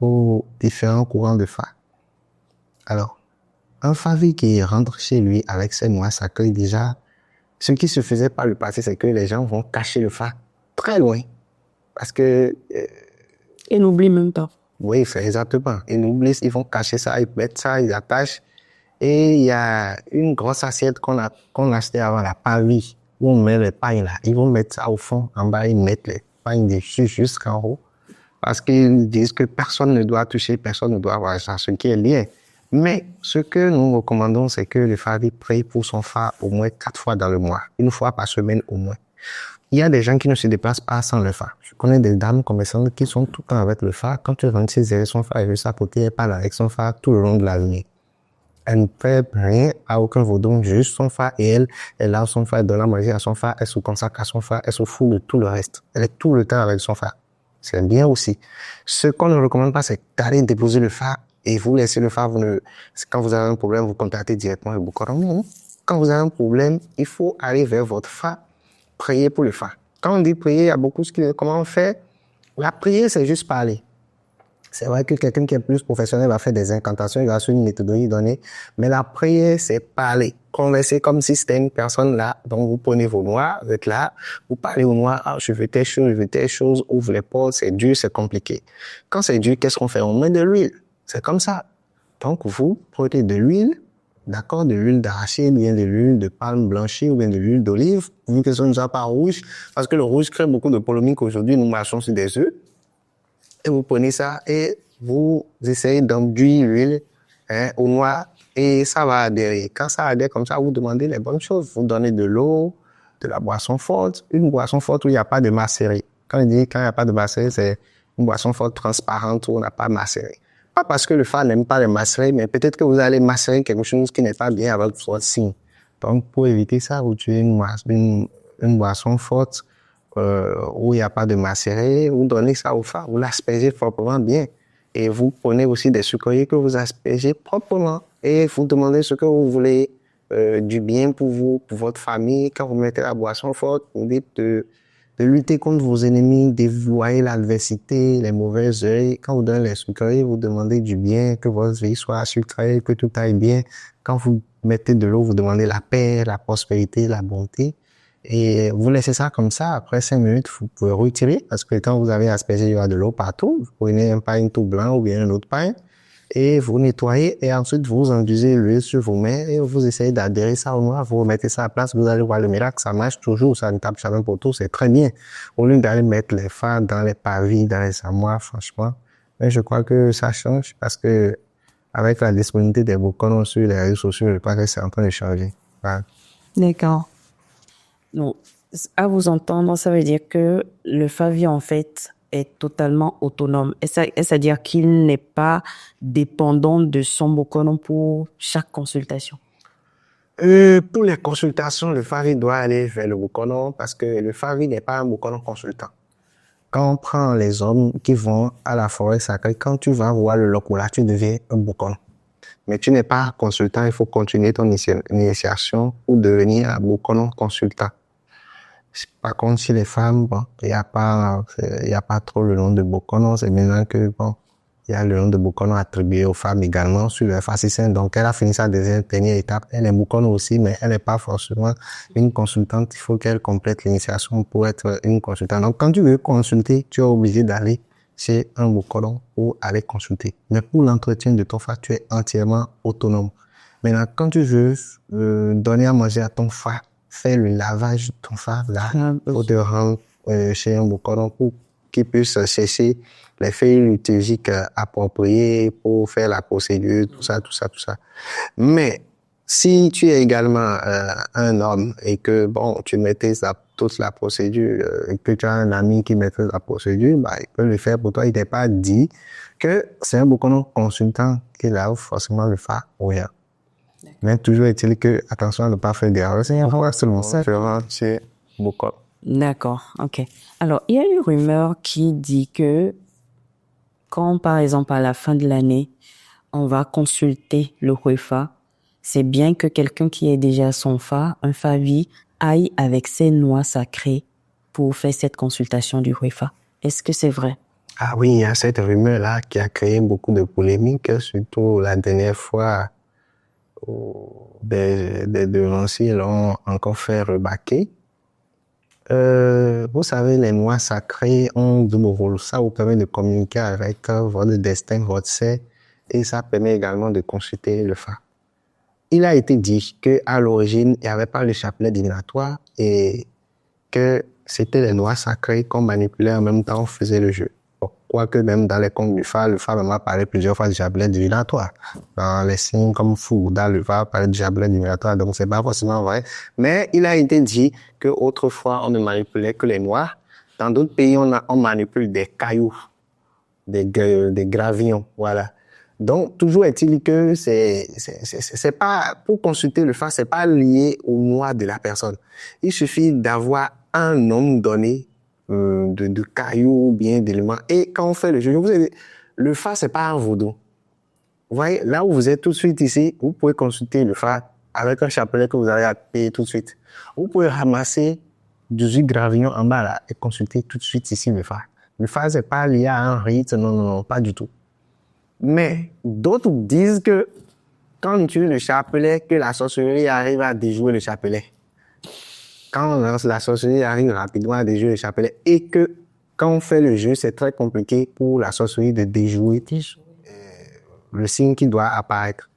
aux différents courants de Fa. Alors, un Favi qui rentre chez lui avec ses noix sacrées, déjà, ce qui se faisait par le passé, c'est que les gens vont cacher le Fa très loin. Parce que... Et n'oublie même pas. Oui, c'est exactement. Ils n'oublient, ils vont cacher ça, ils mettent ça, ils attachent. Et il y a une grosse assiette qu'on achetait avant, la paille, où on met les pailles là. Ils vont mettre ça au fond, en bas, ils mettent les pailles dessus jusqu'en haut. Parce qu'ils disent que personne ne doit toucher, personne ne doit avoir ça, ce qui est lié. Mais ce que nous recommandons, c'est que le Favi prie pour son Fa au moins 4 fois dans le mois. 1 fois par semaine au moins. Il y a des gens qui ne se déplacent pas sans le phare. Je connais des dames commerçantes qui sont tout le temps avec le phare. Quand tu rentres chez elle, son phare est juste à côté, elle parle avec son phare tout le long de la journée. Elle ne fait rien à aucun vaudou, juste son phare, et elle a son phare, elle donne à manger à son phare, elle se consacre à son phare, elle se fout de tout le reste. Elle est tout le temps avec son phare. C'est bien aussi. Ce qu'on ne recommande pas, c'est d'aller déposer le phare et vous laisser le phare. Quand vous avez un problème, vous contactez directement le Boko Haram. Non. Quand vous avez un problème, il faut aller vers votre phare, prier pour le phare. Quand on dit prier, il y a beaucoup de comment on fait. La prière, c'est juste parler. C'est vrai que quelqu'un qui est plus professionnel va faire des incantations, il va suivre une méthodologie donnée. Mais la prière, c'est parler. Converser comme si c'était une personne là. Donc, vous prenez vos noix, vous êtes là, vous parlez aux noix, ah, je veux telle chose, ouvre les portes, c'est dur, c'est compliqué. Quand c'est dur, qu'est-ce qu'on fait? On met de l'huile. C'est comme ça. Donc, vous prenez de l'huile, d'accord, de l'huile d'arachide, ou bien de l'huile de palme blanchie, ou bien de l'huile d'olive, vu que ce ne soit pas rouge, parce que le rouge crée beaucoup de polémiques aujourd'hui, nous marchons sur des œufs. Et vous prenez ça et vous essayez d'enduire l'huile aux noix et ça va adhérer. Quand ça adhère comme ça, vous demandez les bonnes choses. Vous donnez de l'eau, de la boisson forte, une boisson forte où il n'y a pas de macéré. Quand il n'y a pas de macéré, c'est une boisson forte transparente où on n'a pas macéré. Pas parce que le phare n'aime pas les macérés, mais peut-être que vous allez macérer quelque chose qui n'est pas bien avec votre signe. Donc, pour éviter ça, vous tuez une boisson forte où il n'y a pas de macéré, vous donnez ça au phare, vous l'aspergez proprement bien. Et vous prenez aussi des sucreries que vous aspergez proprement. Et vous demandez ce que vous voulez, du bien pour vous, pour votre famille. Quand vous mettez la boisson forte, vous dites de lutter contre vos ennemis, dévoyer l'adversité, les mauvaises œils. Quand vous donnez les sucreries, vous demandez du bien, que votre vie soit sucrée, que tout aille bien. Quand vous mettez de l'eau, vous demandez la paix, la prospérité, la bonté. Et vous laissez ça comme ça. Après 5 minutes, vous pouvez retirer parce que quand vous avez aspergé, il y aura de l'eau partout. Vous prenez un pain tout blanc ou bien un autre pain et vous nettoyez et ensuite vous enduisez l'huile sur vos mains et vous essayez d'adhérer ça au noir. Vous remettez ça à place. Vous allez voir le miracle. Ça marche toujours. Ça ne tape jamais pour tout. C'est très bien. Au lieu d'aller mettre les phares dans les pavis, dans les armoires, franchement. Mais je crois que ça change parce que avec la disponibilité des boucons sur les réseaux sociaux, je crois que c'est en train de changer. Voilà. D'accord. Donc, à vous entendre, ça veut dire que le Favi, en fait, est totalement autonome. C'est-à-dire qu'il n'est pas dépendant de son Bokonon pour chaque consultation. Pour les consultations, le Favi doit aller vers le Bokonon parce que le Favi n'est pas un Bokonon consultant. Quand on prend les hommes qui vont à la forêt sacrée, quand tu vas voir le Lokula, tu deviens un Bokonon. Mais tu n'es pas consultant, il faut continuer ton initiation pour devenir un Bokonon consultant. Par contre, chez les femmes, bon, il y a pas trop le nom de Bokonon. C'est maintenant que, bon, il y a le nom de Bokonon attribué aux femmes également sur le Fascicène. Donc, elle a fini sa dernière étape. Elle est Bokonon aussi, mais elle n'est pas forcément une consultante. Il faut qu'elle complète l'initiation pour être une consultante. Donc, quand tu veux consulter, tu es obligé d'aller chez un Bokonon pour aller consulter. Mais pour l'entretien de ton phare, tu es entièrement autonome. Maintenant, quand tu veux donner à manger à ton phare, fais le lavage de ton phare là, pour te rendre chez un Bokonon pour qu'il puisse chercher les feuilles liturgiques appropriées pour faire la procédure, tout ça. Mais si tu es également un homme et que bon, tu maîtrises toute la procédure, et que tu as un ami qui maîtrise la procédure, bah, il peut le faire pour toi. Il n'est pas dit que c'est un Bokonon consultant qui lave forcément le phare ou rien. Mais toujours est-il que, attention à ne pas faire d'erreur. C'est pourquoi seulement ça chez Bokonon. D'accord, ok. Alors, il y a une rumeur qui dit que quand, par exemple, à la fin de l'année, on va consulter le Huefa, c'est bien que quelqu'un qui ait déjà son phare, un Favi, aille avec ses noix sacrées pour faire cette consultation du Huefa. Est-ce que c'est vrai? Ah oui, il y a cette rumeur-là qui a créé beaucoup de polémiques, surtout la dernière fois des devanciers l'ont encore fait remarquer. Vous savez, les noix sacrées ont double rôle. Ça vous permet de communiquer avec votre destin, votre ser, et ça permet également de consulter le phare. Il a été dit qu'à l'origine, il n'y avait pas le chapelet divinatoire et que c'était les noix sacrées qu'on manipulait en même temps, on faisait le jeu. Bon. Quoique même dans les contes du phare, le phare même apparaît plusieurs fois du chapelet divinatoire. Dans les signes comme Fouda, le phare apparaît du chapelet divinatoire, donc c'est pas forcément vrai. Mais il a été dit que autrefois on ne manipulait que les noix. Dans d'autres pays, on manipule des cailloux, des gravillons, voilà. Donc, toujours est-il que c'est pas, pour consulter le phare, c'est pas lié aux noix de la personne. Il suffit d'avoir un nombre donné de cailloux ou bien d'éléments. Et quand on fait le jeu, vous savez, le phare, c'est pas un vaudou. Vous voyez, là où vous êtes tout de suite ici, vous pouvez consulter le phare avec un chapelet que vous allez payer tout de suite. Vous pouvez ramasser 18 gravillons en bas là et consulter tout de suite ici le phare. Le phare, c'est pas lié à un rite, non, pas du tout. Mais d'autres disent que quand on utilise le chapelet, que la sorcellerie arrive à déjouer le chapelet. Quand la sorcellerie arrive rapidement à déjouer le chapelet et que quand on fait le jeu, c'est très compliqué pour la sorcellerie de déjouer le signe qui doit apparaître.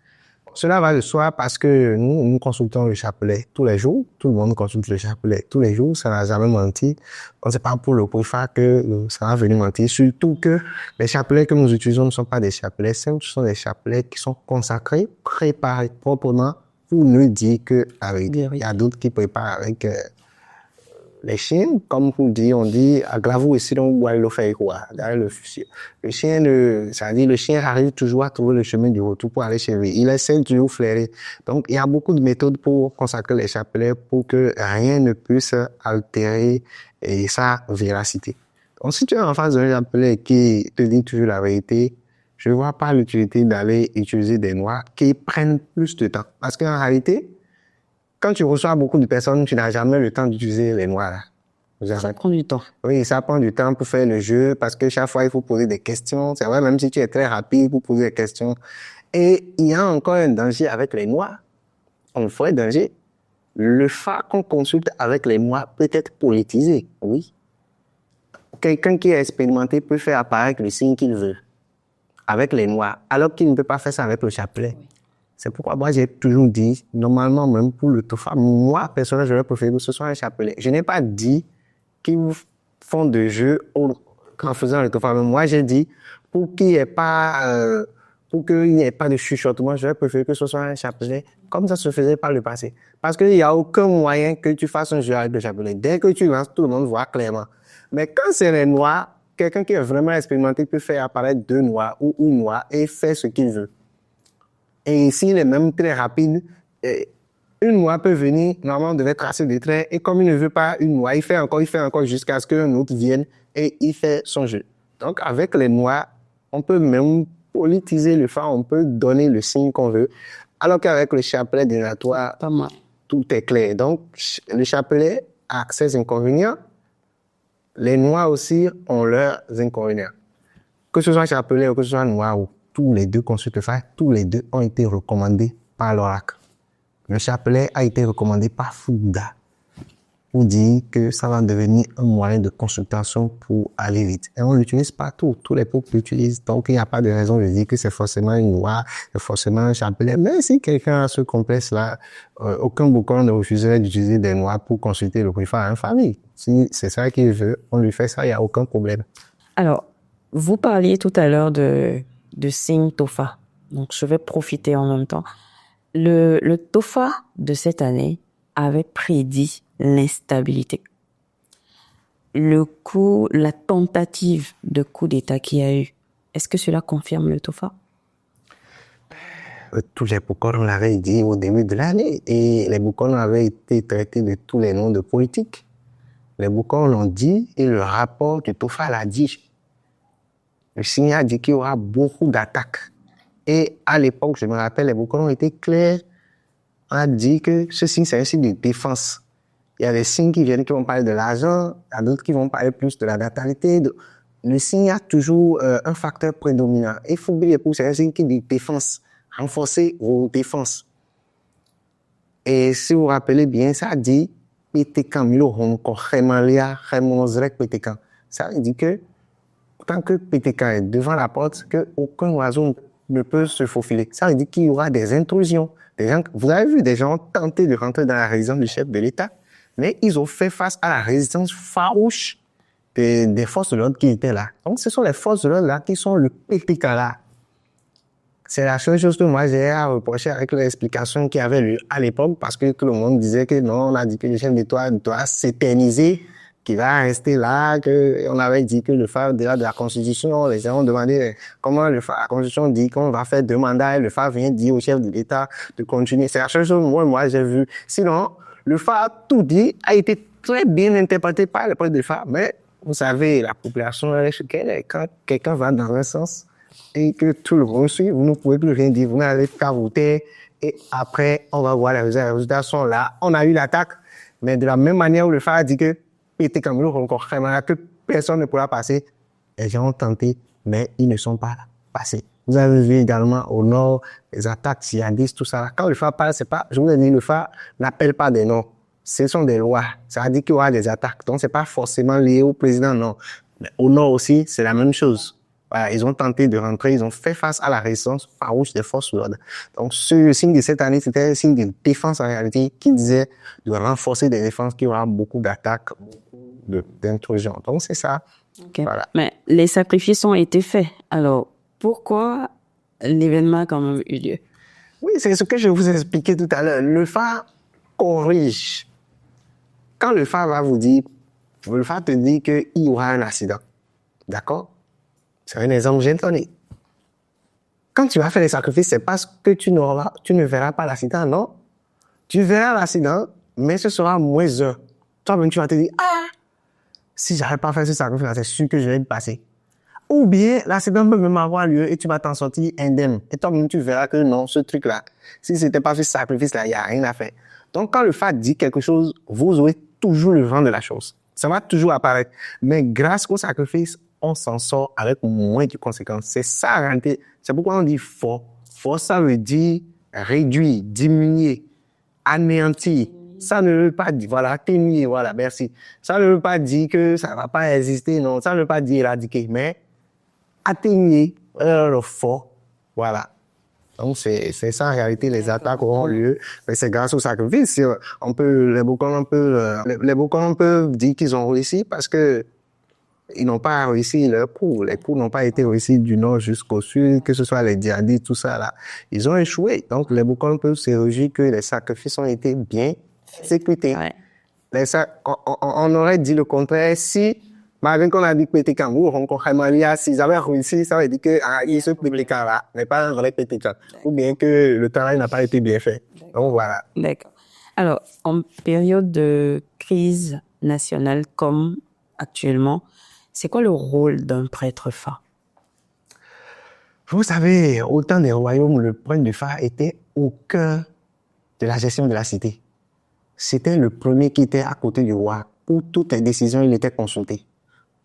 Cela va de soi parce que nous consultons le chapelet tous les jours. Tout le monde consulte le chapelet tous les jours. Ça n'a jamais menti. On ne sait pas pour le phare que ça va venir mentir. Surtout que les chapelets que nous utilisons ne sont pas des chapelets simples. Ce sont des chapelets qui sont consacrés, préparés proprement pour ne dire que avec. Il y a d'autres qui préparent avec les chiens, comme on dit, aglavou ici donc boire le fait quoi. Le chien, c'est-à-dire le chien arrive toujours à trouver le chemin du retour pour aller chez lui. Il essaie de toujours flairer. Donc il y a beaucoup de méthodes pour consacrer les chapelets pour que rien ne puisse altérer sa véracité. Donc si tu es en face d'un chapelet qui te dit toujours la vérité, je ne vois pas l'utilité d'aller utiliser des noix qui prennent plus de temps. Parce qu'en réalité, quand tu reçois beaucoup de personnes, tu n'as jamais le temps d'utiliser les noix là. Ça prend du temps. Oui, ça prend du temps pour faire le jeu parce que chaque fois, il faut poser des questions. C'est vrai, même si tu es très rapide pour poser des questions. Et il y a encore un danger avec les noix. Un vrai danger. Le phare qu'on consulte avec les noix peut être politisé, oui. Quelqu'un qui est expérimenté peut faire apparaître le signe qu'il veut avec les noix, alors qu'il ne peut pas faire ça avec le chapelet. Oui. C'est pourquoi moi, j'ai toujours dit, normalement, même pour le tofa, moi, personnellement, j'aurais préféré que ce soit un chapelet. Je n'ai pas dit qu'ils font de jeu en faisant le tofa. Mais moi, j'ai dit, pour qu'il n'y ait pas de chuchotement, j'aurais préféré que ce soit un chapelet, comme ça se faisait par le passé. Parce qu'il n'y a aucun moyen que tu fasses un jeu avec le chapelet. Dès que tu lances, tout le monde voit clairement. Mais quand c'est les noix, quelqu'un qui est vraiment expérimenté peut faire apparaître 2 noix ou une noix et faire ce qu'il veut. Et s'il est même très rapide, une noix peut venir, normalement on devait tracer des traits, et comme il ne veut pas une noix, il fait encore jusqu'à ce qu'un autre vienne et il fait son jeu. Donc avec les noix, on peut même politiser le phare, on peut donner le signe qu'on veut, alors qu'avec le chapelet divinatoire, tout est clair. Donc le chapelet a ses inconvénients, les noix aussi ont leurs inconvénients. Que ce soit chapelet ou que ce soit noix ou tous les deux consultent le phare, tous les deux ont été recommandés par l'oracle. Le chapelet a été recommandé par Fouda pour dire que ça va devenir un moyen de consultation pour aller vite. Et on l'utilise partout, tous les peuples l'utilisent, donc il n'y a pas de raison de dire que c'est forcément une noix, c'est forcément un chapelet. Mais si quelqu'un a ce complexe-là, aucun boucan ne refuserait d'utiliser des noix pour consulter le phare en famille. Si c'est ça qu'il veut, on lui fait ça, il n'y a aucun problème. Alors, vous parliez tout à l'heure de signe Tofa. Donc, je vais profiter en même temps. Le Tofa de cette année avait prédit l'instabilité. La tentative de coup d'État qu'il y a eu, est-ce que cela confirme le Tofa? Tous les Boucons, on l'avait dit au début de l'année, et les Boucons avaient été traités de tous les noms de politique. Les Boucons l'ont dit, et le rapport du Tofa l'a dit. Le signe a dit qu'il y aura beaucoup d'attaques. Et à l'époque, je me rappelle, les Boucons ont été clairs. On a dit que ce signe, c'est un signe de défense. Il y a des signes qui vont parler de l'argent, il y a d'autres qui vont parler plus de la natalité. Le signe a toujours un facteur prédominant. Il faut oublier que c'est un signe qui dit défense, renforcer vos défenses. Et si vous vous rappelez bien, ça dit Pétékan, ça dit que tant que Pétékan est devant la porte, qu'aucun oiseau ne peut se faufiler. Ça veut dire qu'il y aura des intrusions. Vous avez vu des gens tenter de rentrer dans la résidence du chef de l'État, mais ils ont fait face à la résistance farouche des forces de l'ordre qui étaient là. Donc, ce sont les forces de l'ordre là qui sont le PTK là. C'est la seule chose que moi j'ai à reprocher avec l'explication qu'il y avait lieu à l'époque, parce que tout le monde disait que non, on a dit que le chef d'État doit s'éterniser, qu'il va rester là, que on avait dit que le phare de la Constitution, les gens ont demandé comment la Constitution dit qu'on va faire 2 mandats, et le phare vient dire au chef de l'État de continuer. C'est la seule chose que moi j'ai vu. Sinon, le phare tout dit a été très bien interprété par le président du phare, mais vous savez, la population est choquée quand quelqu'un va dans un sens et que tout le monde suit, vous ne pouvez plus rien dire, vous n'allez qu'à voter et après, on va voir les résultats. Les résultats sont là. On a eu l'attaque, mais de la même manière où le phare a dit que PT Cameroun encore que personne ne pourra passer, les gens ont tenté, mais ils ne sont pas passés. Vous avez vu également au nord les attaques djihadistes, tout ça. Quand le phare parle, c'est pas, je vous ai dit, le phare n'appelle pas des noms. Ce sont des lois. Ça veut dire qu'il y aura des attaques. Donc, c'est pas forcément lié au président, non. Mais au nord aussi, c'est la même chose. Voilà, ils ont tenté de rentrer, ils ont fait face à la résistance farouche des forces de l'ordre. Donc, ce signe de cette année, c'était un signe de défense en réalité qui disait de renforcer des défenses, qu'il y aura beaucoup d'attaques, beaucoup d'intrusions. Donc, c'est ça. Okay. Voilà. Mais les sacrifices ont été faits. Alors, pourquoi l'événement a quand même eu lieu? Oui, c'est ce que je vous ai expliqué tout à l'heure. Le phare corrige. Quand le phare va vous dire, le phare te dit qu'il y aura un accident. D'accord? C'est un exemple que j'ai donné. Quand tu vas faire les sacrifices, c'est parce que tu ne verras pas l'accident, non? Tu verras l'accident, mais ce sera moins heure. Toi-même, tu vas te dire, ah, si j'avais pas fait ce sacrifice, c'est sûr que je vais me passer. Ou bien, l'accident peut même avoir lieu et tu vas t'en sortir indemne. Et toi-même, tu verras que non, ce truc-là, si c'était pas fait ce sacrifice-là, il n'y a rien à faire. Donc, quand le phare dit quelque chose, vous aurez toujours le vent de la chose. Ça va toujours apparaître. Mais grâce au sacrifice, on s'en sort avec moins de conséquences. C'est ça, en réalité. C'est pourquoi on dit fort. Fort, ça veut dire réduire, diminuer, anéantir. Ça ne veut pas dire, voilà, atténuer, voilà, merci. Ça ne veut pas dire que ça ne va pas exister, non. Ça ne veut pas dire éradiquer, mais atténuer, fort, voilà. Donc, c'est ça, en réalité, les attaques auront lieu. Mais c'est grâce au sacrifice. Les Bokons peuvent dire qu'ils ont réussi parce que ils n'ont pas réussi leur coup. Les coups n'ont pas été réussis du nord jusqu'au sud, que ce soit les djihadistes, tout ça là. Ils ont échoué. Donc, les Bokons peuvent se réjouir que les sacrifices ont été bien exécutés. Ouais. On aurait dit le contraire si, malgré qu'on a dit que PT Cameroun, s'ils avaient réussi, ça veut dire que ce PTK là n'est pas un vrai PTK. Ou bien que le travail n'a pas été bien fait. Donc, voilà. D'accord. Alors, en période de crise nationale comme actuellement, c'est quoi le rôle d'un prêtre phare? Vous savez, au temps des royaumes, le prêtre du phare était au cœur de la gestion de la cité. C'était le premier qui était à côté du roi. Pour toutes les décisions, il était consulté.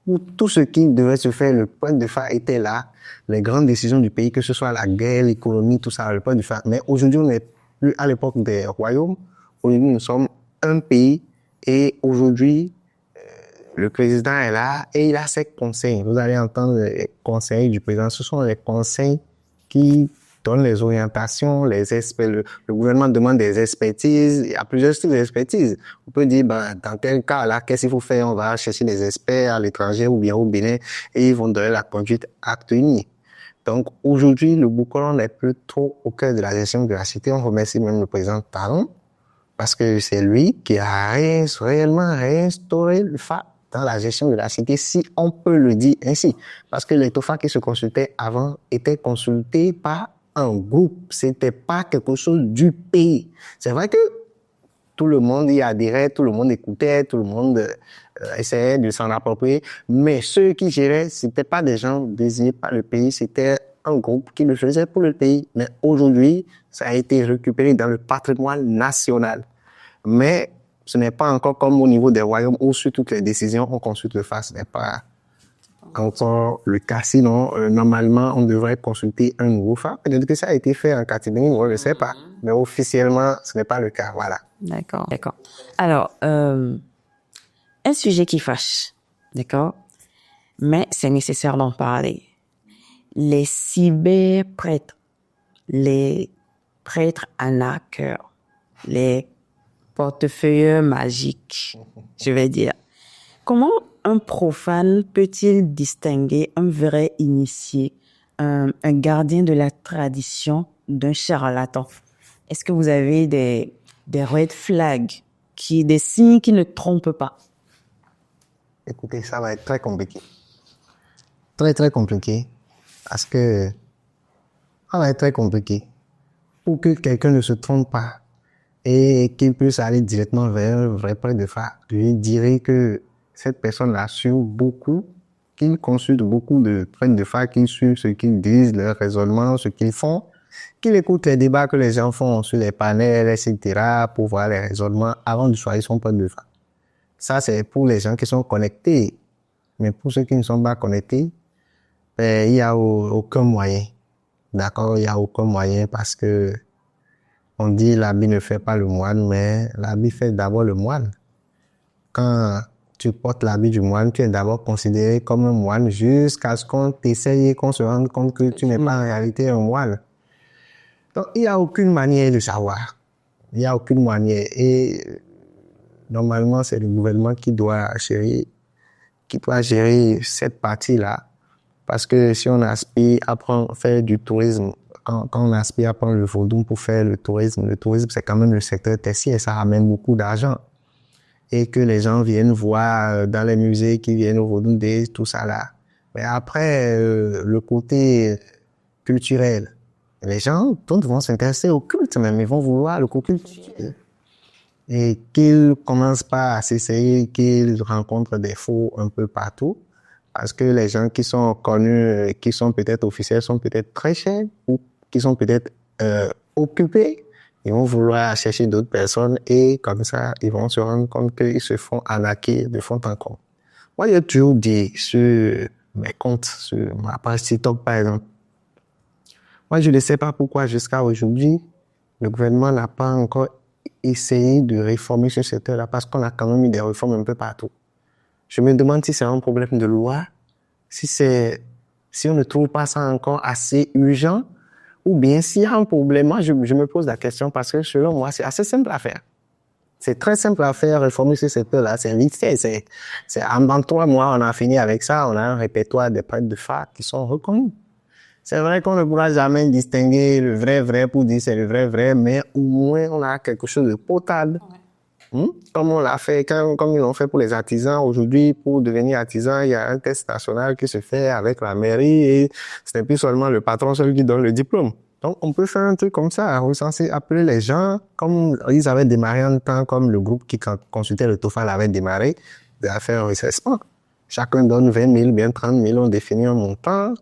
Pour tout ce qui devait se faire, le prêtre du phare était là. Les grandes décisions du pays, que ce soit la guerre, l'économie, tout ça, le prêtre du phare. Mais aujourd'hui, on n'est plus à l'époque des royaumes. Aujourd'hui, nous sommes un pays et aujourd'hui, le président est là et il a ses conseils. Vous allez entendre les conseils du président. Ce sont les conseils qui donnent les orientations, le gouvernement demande des expertises. Il y a plusieurs styles d'expertise. On peut dire, dans tel cas, là, qu'est-ce qu'il faut faire? On va chercher des experts à l'étranger ou bien au Bénin et ils vont donner la conduite à tenir. Donc, aujourd'hui, le Boukolon n'est plus trop au cœur de la gestion de la cité. On remercie même le président Talon parce que c'est lui qui a réellement réinstauré le phare dans la gestion de la cité, si on peut le dire ainsi. Parce que les TOFA qui se consultaient avant étaient consultés par un groupe. C'était pas quelque chose du pays. C'est vrai que tout le monde y adhérait, tout le monde écoutait, tout le monde essayait de s'en approprier. Mais ceux qui géraient, c'était pas des gens désignés par le pays, c'était un groupe qui le faisait pour le pays. Mais aujourd'hui, ça a été récupéré dans le patrimoine national. Mais ce n'est pas encore comme au niveau des royaumes où sur toutes les décisions, on consulte le phare. Ce n'est pas encore le cas. Sinon, normalement, on devrait consulter un nouveau phare. Peut-être que ça a été fait en catégorie, je ne sais pas. Mais officiellement, ce n'est pas le cas. Voilà. D'accord. Alors, un sujet qui fâche, d'accord? Mais c'est nécessaire d'en parler. Les cyberprêtres, les prêtres arnaqueurs, les portefeuilles magiques, je vais dire. Comment un profane peut-il distinguer un vrai initié, un gardien de la tradition d'un charlatan? Est-ce que vous avez des red flags, des signes qui ne trompent pas? Écoutez, ça va être très compliqué. Très, très compliqué. Parce que ça va être très compliqué. Pour que quelqu'un ne se trompe pas et qu'il puisse aller directement vers un vrai prêtre de foi, je lui dirais que cette personne assure beaucoup, qu'il consulte beaucoup de prêtres de foi, qu'il suit ce qu'ils disent, leurs raisonnements, ce qu'ils font, qu'il écoute les débats que les gens font sur les panels, etc., pour voir les raisonnements avant de choisir son prêtre de foi. Ça, c'est pour les gens qui sont connectés. Mais pour ceux qui ne sont pas connectés, il n'y a aucun moyen. D'accord? Il n'y a aucun moyen parce que on dit l'habit ne fait pas le moine, mais l'habit fait d'abord le moine. Quand tu portes l'habit du moine, tu es d'abord considéré comme un moine jusqu'à ce qu'on t'essaye et qu'on se rende compte que tu n'es pas en réalité un moine. Donc, il n'y a aucune manière de savoir. Il n'y a aucune manière. Et normalement, c'est le gouvernement qui doit gérer cette partie-là. Parce que si on aspire à faire du tourisme, quand on aspire à prendre le vaudou pour faire le tourisme, c'est quand même le secteur tertiaire, ça ramène beaucoup d'argent. Et que les gens viennent voir dans les musées, qui viennent au Vaudou Days, tout ça là. Mais après, le côté culturel, les gens, tous vont s'intéresser au culte même, ils vont vouloir le culte. Et qu'ils commencent pas à s'essayer, qu'ils rencontrent des faux un peu partout. Parce que les gens qui sont connus, qui sont peut-être officiels, sont peut-être très chers ou qui sont peut-être occupés. Ils vont vouloir chercher d'autres personnes et comme ça, ils vont se rendre compte qu'ils se font arnaquer de fond en comble. Moi, j'ai toujours dit sur mes comptes, sur ma page TikTok par exemple, moi, je ne sais pas pourquoi jusqu'à aujourd'hui, le gouvernement n'a pas encore essayé de réformer ce secteur-là parce qu'on a quand même eu des réformes un peu partout. Je me demande si c'est un problème de loi, si on ne trouve pas ça encore assez urgent, ou bien s'il y a un problème. Moi, je me pose la question parce que selon moi, c'est assez simple à faire. C'est très simple à faire, réformer ce secteur-là. C'est vite fait. C'est en 3 mois, on a fini avec ça. On a un répertoire de prêtres de foi qui sont reconnus. C'est vrai qu'on ne pourra jamais distinguer le vrai pour dire c'est le vrai, mais au moins on a quelque chose de potable. Comme on l'a fait, comme ils l'ont fait pour les artisans. Aujourd'hui, pour devenir artisan, il y a un test national qui se fait avec la mairie et ce n'est plus seulement le patron seul qui donne le diplôme. Donc, on peut faire un truc comme ça, recenser, appeler les gens, comme ils avaient démarré en temps, comme le groupe qui consultait le TOEFL avait démarré, de faire un recensement. Chacun donne 20 000, bien 30 000, on définit un montant,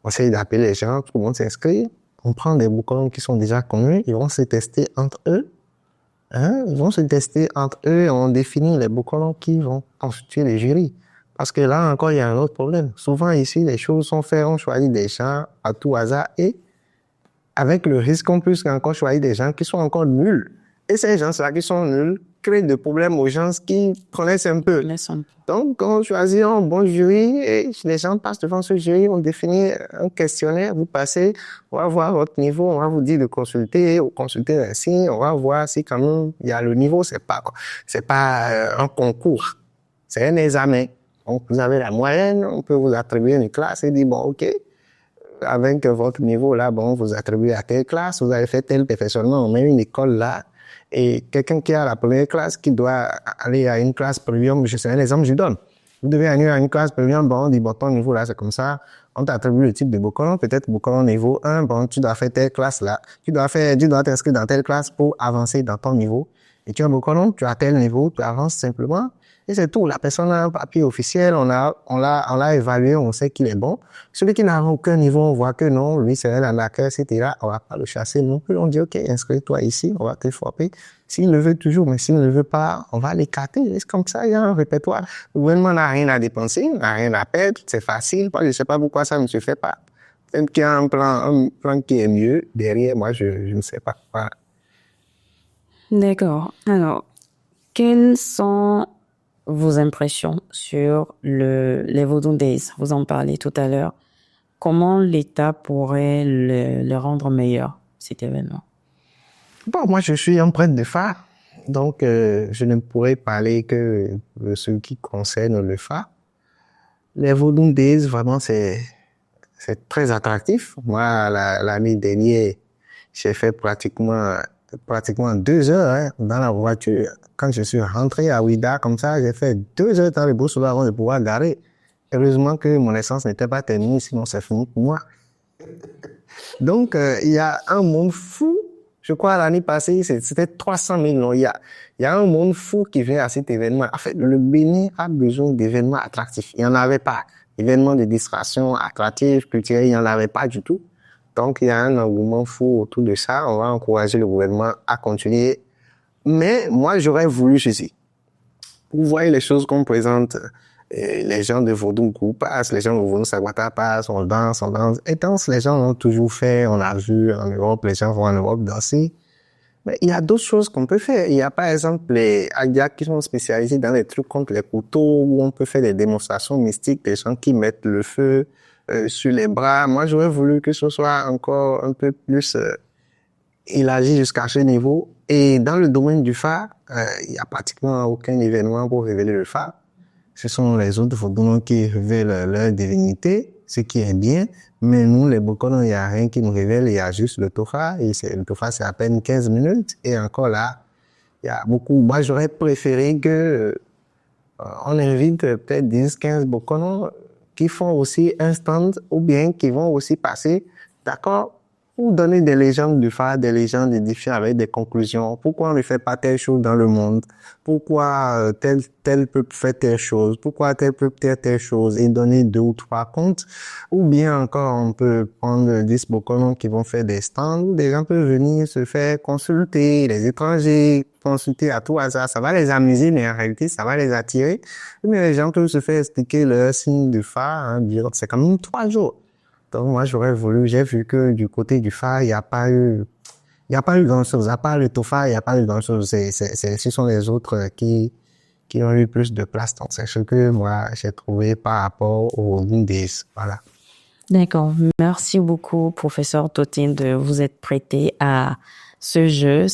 on essaye d'appeler les gens, tout le monde s'inscrit, on prend des boucons qui sont déjà connus, ils vont se tester entre eux. Ils vont se tester entre eux et on définit les boucolons qui vont constituer les jurys. Parce que là encore, il y a un autre problème. Souvent ici, les choses sont faites, on choisit des gens à tout hasard et avec le risque qu'on puisse encore choisir des gens qui sont encore nuls. Et ces gens-là qui sont nuls créent des problèmes aux gens qui connaissent un peu. Donc, on choisit un bon jury et les gens passent devant ce jury, on définit un questionnaire, vous passez, on va voir votre niveau, on va vous dire de consulter un signe, on va voir si quand même il y a le niveau, c'est pas un concours, c'est un examen. Donc, vous avez la moyenne, on peut vous attribuer une classe et dire, bon, ok, avec votre niveau là, bon, vous attribuez à telle classe, vous avez fait tel perfectionnement, on met une école là, et quelqu'un qui a la première classe, qui doit aller à une classe premium, c'est un exemple que je donne. Vous devez aller à une classe premium, bon, on dit, bon, ton niveau là, c'est comme ça, on t'attribue le type de boucolon, peut-être boucolon niveau 1, bon, tu dois faire telle classe là, tu dois t'inscrire dans telle classe pour avancer dans ton niveau, et tu as un boucolon, tu as tel niveau, tu avances simplement, et c'est tout. La personne a un papier officiel, on l'a évalué, on sait qu'il est bon. Celui qui n'a aucun niveau, on voit que non, lui, c'est un arnaqueur, etc. On va pas le chasser non plus. On dit, OK, inscris-toi ici, on va te frapper. S'il le veut toujours, mais s'il ne le veut pas, on va l'écarter. C'est comme ça, il y a un répertoire. Le gouvernement n'a rien à dépenser, n'a rien à perdre, c'est facile. Moi, je sais pas pourquoi ça ne se fait pas. Peut-être qu'il y a un plan qui est mieux derrière, moi, je ne sais pas. Voilà. D'accord. Alors, quelles sont vos impressions sur les Vaudou Days? Vous en parlez tout à l'heure. Comment l'État pourrait le rendre meilleur, cet événement? Bon, moi, je suis un prêtre de phare, donc je ne pourrais parler que de ce qui concerne le phare. les Vodou Days, vraiment, c'est très attractif. Moi, l'année dernière, j'ai fait pratiquement 2 heures hein, dans la voiture. Quand je suis rentré à Ouida, comme ça, j'ai fait 2 heures dans les Boussoulas avant de pouvoir garer. Heureusement que mon essence n'était pas terminée, sinon c'est fini pour moi. Donc, il y a un monde fou. Je crois l'année passée, c'était 300 000. Non, il y a un monde fou qui vient à cet événement. En fait, le Bénin a besoin d'événements attractifs. Il n'y en avait pas. Événements de distraction attractifs, culturels, il n'y en avait pas du tout. Donc, il y a un engouement fou autour de ça. On va encourager le gouvernement à continuer. Mais moi, j'aurais voulu ceci. Vous voyez les choses qu'on présente. Les gens de Vodou passent, les gens de Vodou Sagwata passent, on danse. Et danse, les gens l'ont toujours fait. On a vu en Europe, les gens vont en Europe danser. Mais il y a d'autres choses qu'on peut faire. Il y a par exemple les Agdiaks qui sont spécialisés dans les trucs contre les couteaux, où on peut faire des démonstrations mystiques, des gens qui mettent le feu sur les bras. Moi, j'aurais voulu que ce soit encore un peu plus élargi jusqu'à ce niveau. Et dans le domaine du phare, il y a pratiquement aucun événement pour révéler le phare. Ce sont les autres Vodounos qui révèlent leur divinité, ce qui est bien. Mais nous, les Bokonos, il n'y a rien qui nous révèle, il y a juste le Tofa. Et le Tofa, c'est à peine 15 minutes. Et encore là, il y a beaucoup. Moi, j'aurais préféré que on invite peut-être 10, 15 Bokonos qui font aussi un stand ou bien qui vont aussi passer, d'accord, pour donner des légendes du phare, des légendes édifiées avec des conclusions. Pourquoi on ne fait pas telle chose dans le monde? Pourquoi tel peuple fait telle chose? Pourquoi tel peuple fait telle chose? Et donner 2 ou 3 comptes. Ou bien encore, on peut prendre 10 Bokonos qui vont faire des stands où des gens peuvent venir se faire consulter, les étrangers consulter à tout hasard. Ça va les amuser, mais en réalité, ça va les attirer. Mais les gens peuvent se faire expliquer leur signe du phare, hein, c'est quand même 3 jours. Donc, moi, j'ai vu que du côté du phare, il n'y a pas eu grand chose. À part le Tofa, il n'y a pas eu grand chose. Ce sont les autres qui ont eu plus de place. Donc, c'est ce que moi, j'ai trouvé par rapport aux Days. Voilà. D'accord. Merci beaucoup, professeur Totin, de vous être prêté à ce jeu.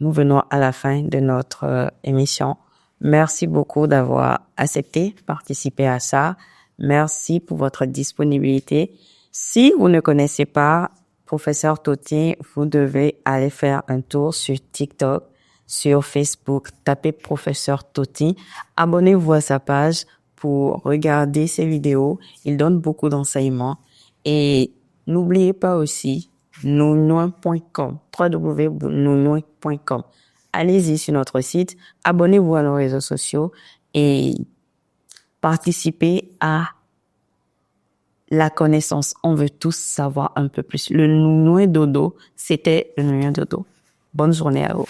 Nous venons à la fin de notre émission. Merci beaucoup d'avoir accepté de participer à ça. Merci pour votre disponibilité. Si vous ne connaissez pas professeur Totin, vous devez aller faire un tour sur TikTok, sur Facebook, tapez professeur Totin. Abonnez-vous à sa page pour regarder ses vidéos. Il donne beaucoup d'enseignements. Et n'oubliez pas aussi nounouin.com, www.nounouin.com. Allez-y sur notre site, abonnez-vous à nos réseaux sociaux et participez à la connaissance. On veut tous savoir un peu plus. Le Nounouin Dodo, c'était le Nounouin Dodo. Bonne journée à vous.